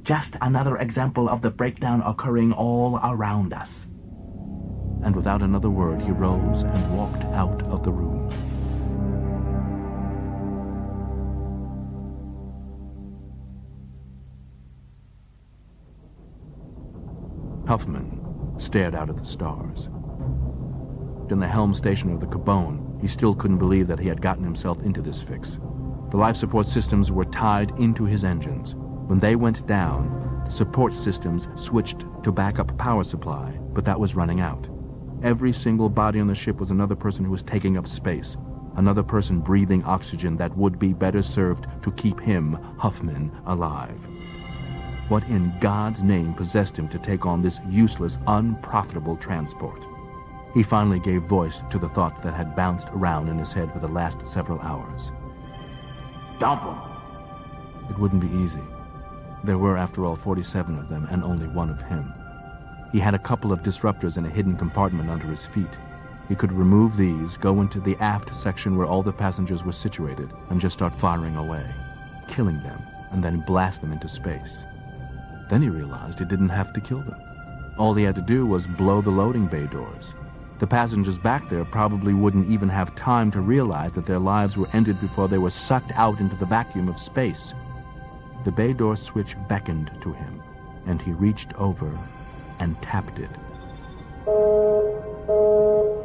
Just another example of the breakdown occurring all around us. And without another word, he rose and walked out of the room. Huffman stared out at the stars. In the helm station of the Cabone, he still couldn't believe that he had gotten himself into this fix. The life support systems were tied into his engines. When they went down, the support systems switched to backup power supply, but that was running out. Every single body on the ship was another person who was taking up space, another person breathing oxygen that would be better served to keep him, Huffman, alive. What in God's name possessed him to take on this useless, unprofitable transport? He finally gave voice to the thought that had bounced around in his head for the last several hours. Dump him. It wouldn't be easy. There were, after all, 47 of them, and only one of him. He had a couple of disruptors in a hidden compartment under his feet. He could remove these, go into the aft section where all the passengers were situated, and just start firing away, killing them, and then blast them into space. Then he realized he didn't have to kill them. All he had to do was blow the loading bay doors. The passengers back there probably wouldn't even have time to realize that their lives were ended before they were sucked out into the vacuum of space. The bay door switch beckoned to him, and he reached over and tapped it.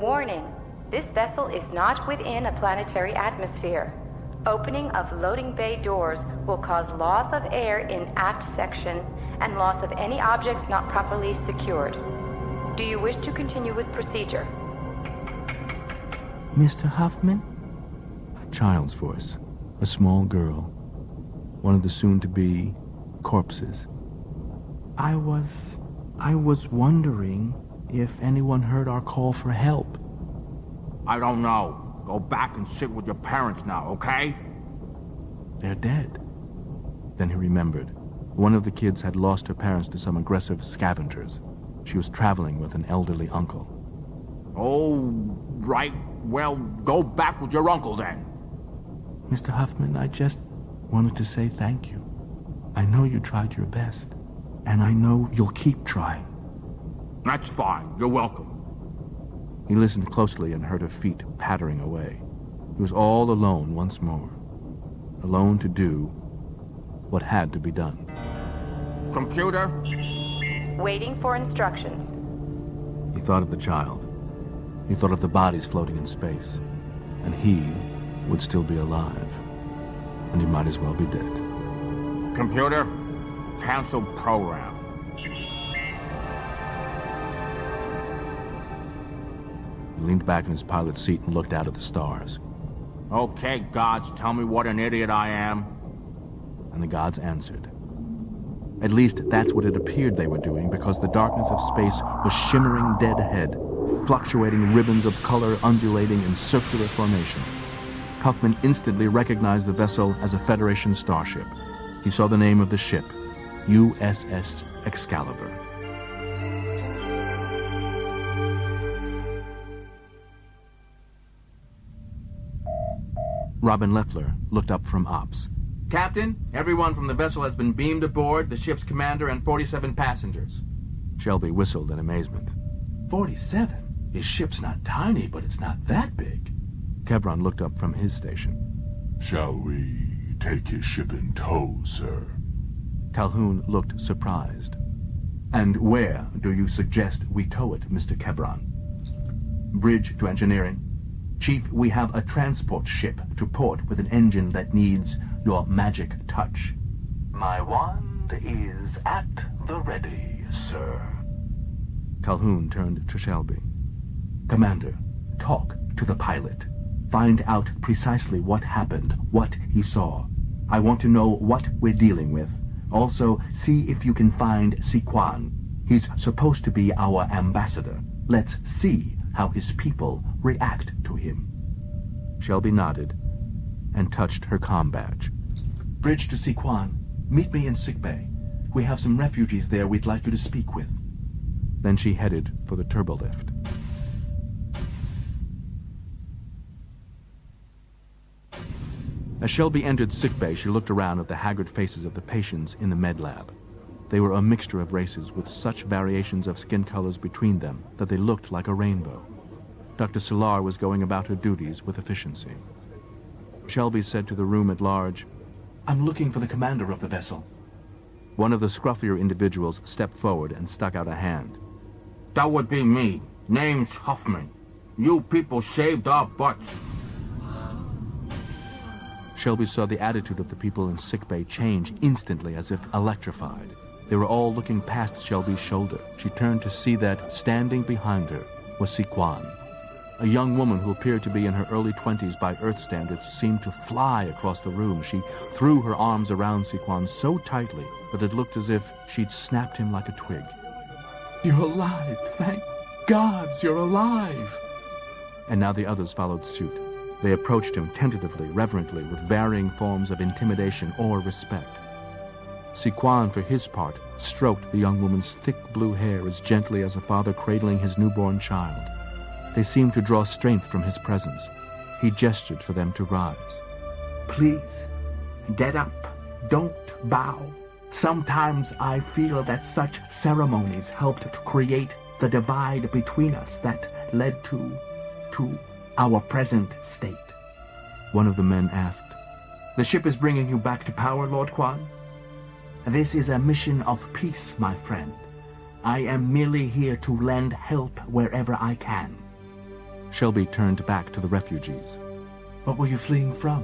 Warning. This vessel is not within a planetary atmosphere. Opening of loading bay doors will cause loss of air in aft section and loss of any objects not properly secured. Do you wish to continue with procedure? Mr. Huffman? A child's voice. A small girl. One of the soon-to-be corpses. I was wondering if anyone heard our call for help. I don't know. Go back and sit with your parents now, okay? They're dead. Then he remembered. One of the kids had lost her parents to some aggressive scavengers. She was traveling with an elderly uncle. Oh, right. Well, go back with your uncle then. Mr. Huffman, I just wanted to say thank you. I know you tried your best, and I know you'll keep trying. That's fine. You're welcome. He listened closely and heard her feet pattering away. He was all alone once more. Alone to do what had to be done. Computer? Waiting for instructions. He thought of the child. He thought of the bodies floating in space. And he would still be alive. And he might as well be dead. Computer? Cancel program. He leaned back in his pilot's seat and looked out at the stars. Okay, gods, tell me what an idiot I am. And the gods answered. At least that's what it appeared they were doing, because the darkness of space was shimmering dead ahead, fluctuating ribbons of color undulating in circular formation. Huffman instantly recognized the vessel as a Federation starship. He saw the name of the ship, USS Excalibur. Robin Leffler looked up from ops. Captain, everyone from the vessel has been beamed aboard, the ship's commander and 47 passengers. Shelby whistled in amazement. 47? His ship's not tiny, but it's not that big. Kebron looked up from his station. Shall we take his ship in tow, sir? Calhoun looked surprised. And where do you suggest we tow it, Mr. Kebron? Bridge to engineering. Chief, we have a transport ship to port with an engine that needs your magic touch. My wand is at the ready, sir. Calhoun turned to Shelby. Commander, talk to the pilot. Find out precisely what happened, what he saw. I want to know what we're dealing with. Also, see if you can find Siquan. He's supposed to be our ambassador. Let's see how his people react to him. Shelby nodded and touched her comm badge. Bridge to Siquan. Meet me in sickbay. We have some refugees there we'd like you to speak with. Then she headed for the turbolift. As Shelby entered sickbay, she looked around at the haggard faces of the patients in the med lab. They were a mixture of races with such variations of skin colors between them that they looked like a rainbow. Dr. Solar was going about her duties with efficiency. Shelby said to the room at large, I'm looking for the commander of the vessel. One of the scruffier individuals stepped forward and stuck out a hand. That would be me. Name's Huffman. You people saved our butts. Shelby saw the attitude of the people in sickbay change instantly, as if electrified. They were all looking past Shelby's shoulder. She turned to see that, standing behind her, was Siquan. A young woman who appeared to be in her early 20s by Earth standards seemed to fly across the room. She threw her arms around Siquan so tightly that it looked as if she'd snapped him like a twig. You're alive! Thank gods you're alive! And now the others followed suit. They approached him tentatively, reverently, with varying forms of intimidation or respect. Siquan, for his part, stroked the young woman's thick blue hair as gently as a father cradling his newborn child. They seemed to draw strength from his presence. He gestured for them to rise. Please, get up. Don't bow. Sometimes I feel that such ceremonies helped to create the divide between us that led to our present state. One of the men asked, "The ship is bringing you back to power, Lord Quan?" This is a mission of peace, my friend. I am merely here to lend help wherever I can. Shelby turned back to the refugees. What were you fleeing from?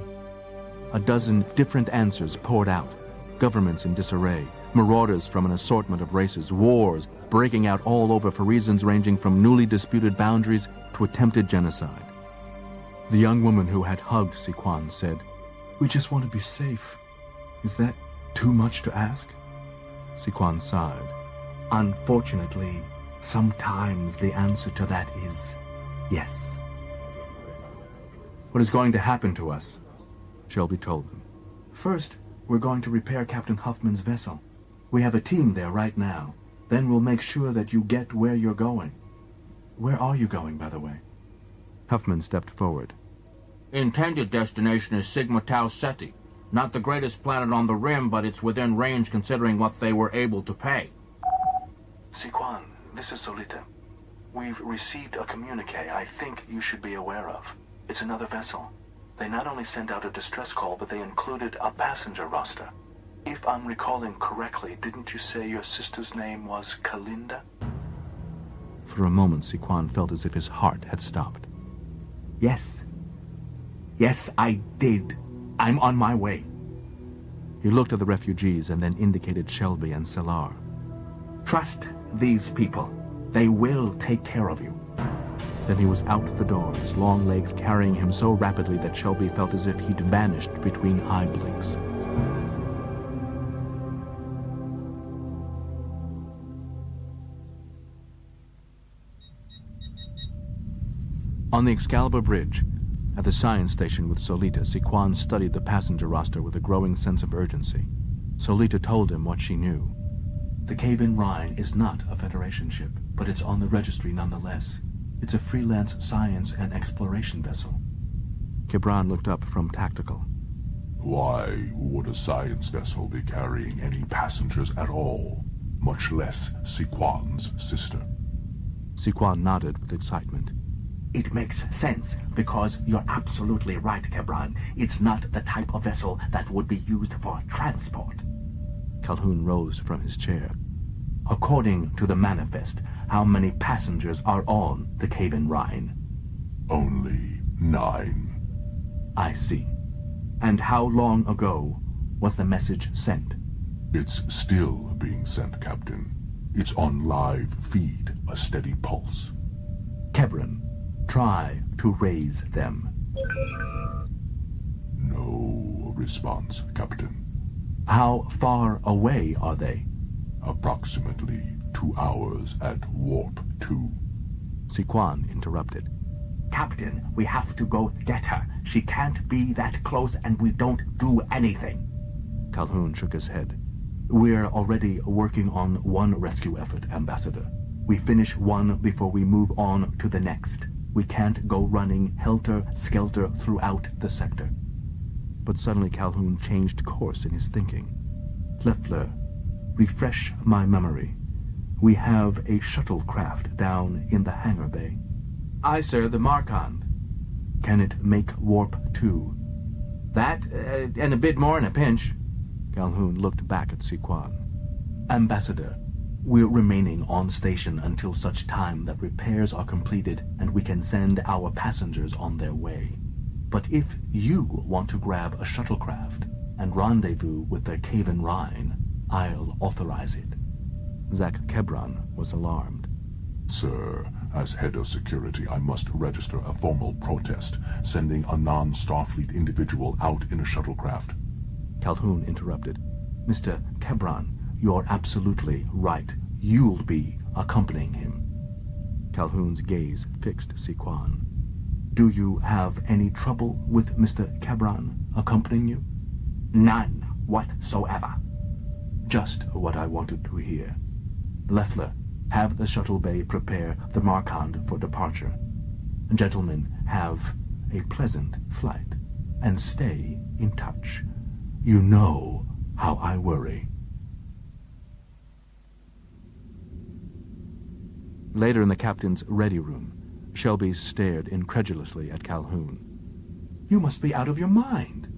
A dozen different answers poured out. Governments in disarray, marauders from an assortment of races, wars breaking out all over for reasons ranging from newly disputed boundaries to attempted genocide. The young woman who had hugged Siquan said, We just want to be safe. Is that too much to ask? Siquan sighed. Unfortunately, sometimes the answer to that is yes. "What is going to happen to us?" Shelby told them. First, we're going to repair Captain Huffman's vessel. We have a team there right now. Then we'll make sure that you get where you're going. Where are you going, by the way? Huffman stepped forward. Intended destination is Sigma Tau Ceti. Not the greatest planet on the rim, but it's within range considering what they were able to pay. Siquan, this is Solita. We've received a communique I think you should be aware of. It's another vessel. They not only sent out a distress call, but they included a passenger roster. If I'm recalling correctly, didn't you say your sister's name was Kalinda? For a moment, Siquan felt as if his heart had stopped. Yes. Yes, I did. I'm on my way. He looked at the refugees and then indicated Shelby and Selar. Trust these people. They will take care of you. Then he was out the door, his long legs carrying him so rapidly that Shelby felt as if he'd vanished between eye blinks. On the Excalibur Bridge, at the science station with Solita, Siquan studied the passenger roster with a growing sense of urgency. Solita told him what she knew. The Cave-in Rhine is not a Federation ship, but it's on the registry nonetheless. It's a freelance science and exploration vessel. Kebran looked up from tactical. Why would a science vessel be carrying any passengers at all, much less Siquan's sister? Siquan nodded with excitement. It makes sense, because you're absolutely right, Kebran. It's not the type of vessel that would be used for transport. Calhoun rose from his chair. According to the manifest, how many passengers are on the Cave-in Rhine? Only 9. I see. And how long ago was the message sent? It's still being sent, Captain. It's on live feed, a steady pulse. Kebran, try to raise them. No response, Captain. How far away are they? Approximately 2 hours at Warp 2. Siquan interrupted. Captain, we have to go get her. She can't be that close and we don't do anything. Calhoun shook his head. We're already working on one rescue effort, Ambassador. We finish one before we move on to the next. We can't go running helter-skelter throughout the sector. But suddenly Calhoun changed course in his thinking. Leffler, refresh my memory. We have a shuttlecraft down in the hangar bay. Aye, sir, the Markand. Can it make Warp 2? That, and a bit more in a pinch. Calhoun looked back at Siquan. Ambassador, we're remaining on station until such time that repairs are completed and we can send our passengers on their way. But if you want to grab a shuttlecraft and rendezvous with the Cave-in Rhine, I'll authorize it. Zach Kebran was alarmed. Sir, as head of security, I must register a formal protest, sending a non-Starfleet individual out in a shuttlecraft. Calhoun interrupted. Mr. Kebran, you're absolutely right. You'll be accompanying him. Calhoun's gaze fixed Siquan. Do you have any trouble with Mr. Kebran accompanying you? None whatsoever. Just what I wanted to hear. Leffler, have the shuttle bay prepare the Markand for departure. Gentlemen, have a pleasant flight, and stay in touch. You know How I worry. Later in the captain's ready room, Shelby stared incredulously at Calhoun. You must be out of your mind.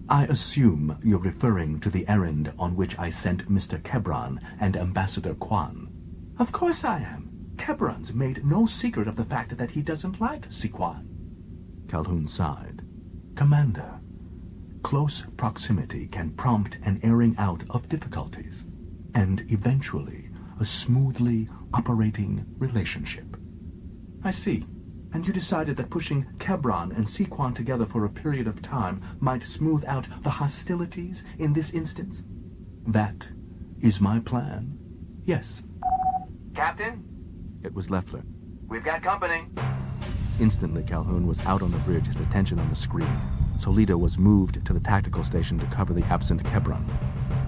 I assume you're referring to the errand on which I sent Mr. Kebron and Ambassador Kwan. Of course I am. Kebron's made no secret of the fact that he doesn't like Sikwan. Calhoun sighed. Commander, close proximity can prompt an airing out of difficulties, and eventually a smoothly operating relationship. I see. And you decided that pushing Kebron and Sikwan together for a period of time might smooth out the hostilities in this instance? That is my plan. Yes. Captain, It was Leffler. we've got company. Instantly, Calhoun was out on the bridge, his attention on the screen. Solita was moved to the tactical station to cover the absent Kebron.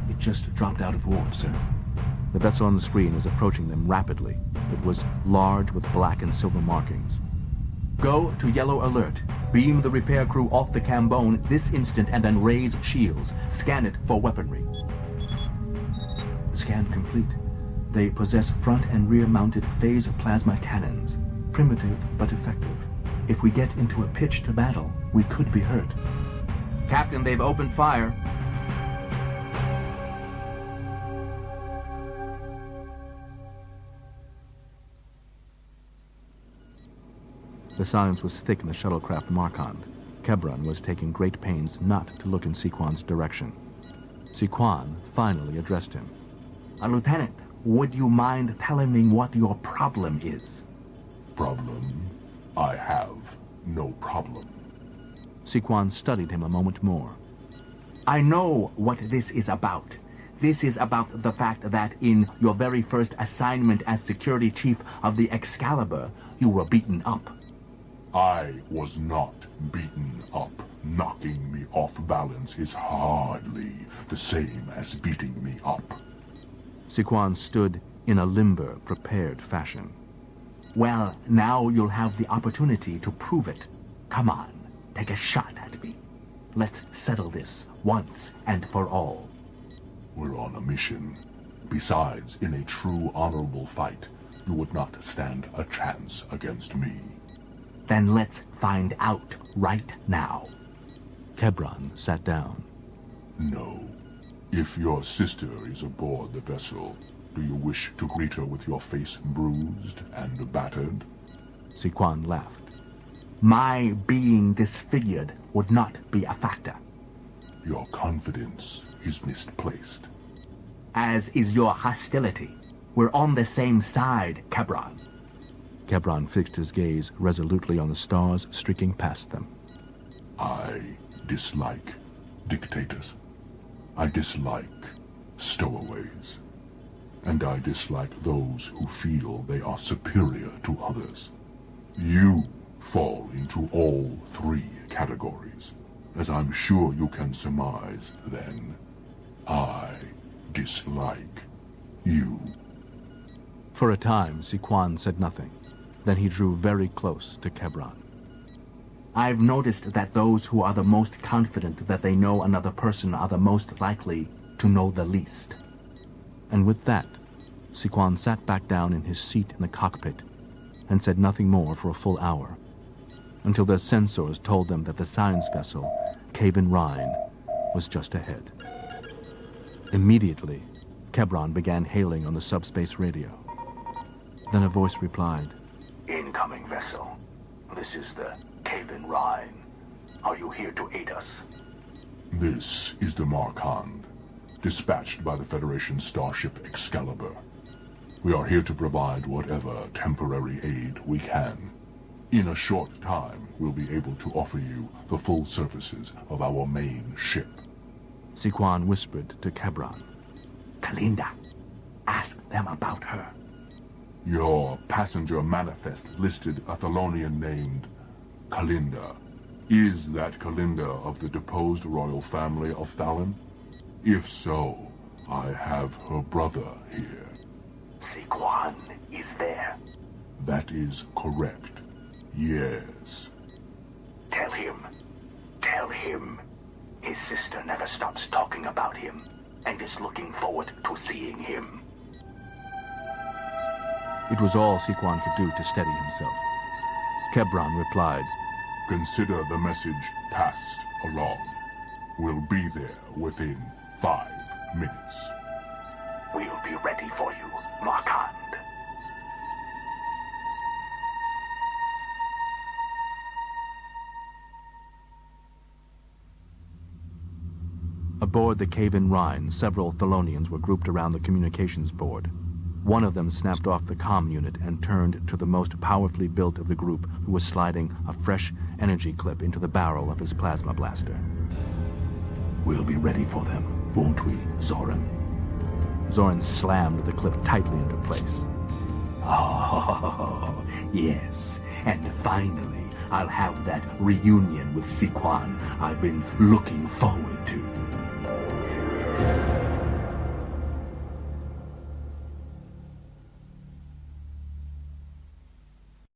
It just dropped out of warp, sir. The vessel on the screen was approaching them rapidly. It was large with black and silver markings. Go to yellow alert. Beam the repair crew off the Cambone this instant and then raise shields. Scan it for weaponry. Scan complete. They possess front and rear mounted phase plasma cannons. Primitive but effective. If we get into a pitched battle, we could be hurt. Captain, they've opened fire. The silence was thick in the shuttlecraft Markand. Kebron was taking great pains not to look in Sikwan's direction. Sikwan finally addressed him. Lieutenant, would you mind telling me what your problem is? Problem? I have no problem. Sikwan studied him a moment more. I know what this is about. This is about the fact that in your very first assignment as security chief of the Excalibur, you were beaten up. I was not beaten up. Knocking me off balance is hardly the same as beating me up. Sikwan stood in a limber, prepared fashion. Well, now you'll have the opportunity to prove it. Come on, take a shot at me. Let's settle this once and for all. We're on a mission. Besides, in a true honorable fight, you would not stand a chance against me. Then let's find out right now. Kebron sat down. No. If your sister is aboard the vessel, do you wish to greet her with your face bruised and battered? Sikwan laughed. My being disfigured would not be a factor. Your confidence is misplaced. As is your hostility. We're on the same side, Kebron. Kebron fixed his gaze resolutely on the stars streaking past them. I dislike dictators. I dislike stowaways. And I dislike those who feel they are superior to others. You fall into all three categories. As I'm sure you can surmise, then, I dislike you. For a time, Sikwan said nothing. Then he drew very close to Kebron. I've noticed that those who are the most confident that they know another person are the most likely to know the least. And with that, Sikwan sat back down in his seat in the cockpit and said nothing more for a full hour, until their sensors told them that the science vessel, Kaven Rhine, was just ahead. Immediately, Kebron began hailing on the subspace radio. Then a voice replied, Incoming vessel. This is the Kaven Rhine. Are you here to aid us? This is the Markand, dispatched by the Federation starship Excalibur. We are here to provide whatever temporary aid we can. In a short time, we'll be able to offer you the full services of our main ship. Sikwan whispered to Kebron. Kalinda, ask them about her. Your passenger manifest listed a Thelonian named Kalinda. Is that Kalinda of the deposed royal family of Thalon? If so, I have her brother here. Sikwan is there. That is correct. Yes. Tell him. His sister never stops talking about him. and is looking forward to seeing him. It was all Sequan could do to steady himself. Kebron replied, Consider the message passed along. We'll be there within 5 minutes. We'll be ready for you, Markand. Aboard the Kaven Rhine, several Thelonians were grouped around the communications board. One of them snapped off the comm unit and turned to the most powerfully built of the group, who was sliding a fresh energy clip into the barrel of his plasma blaster. We'll be ready for them, won't we, Zoran? Zoran slammed the clip tightly into place. Oh, yes. And finally, I'll have that reunion with Sequan I've been looking forward to.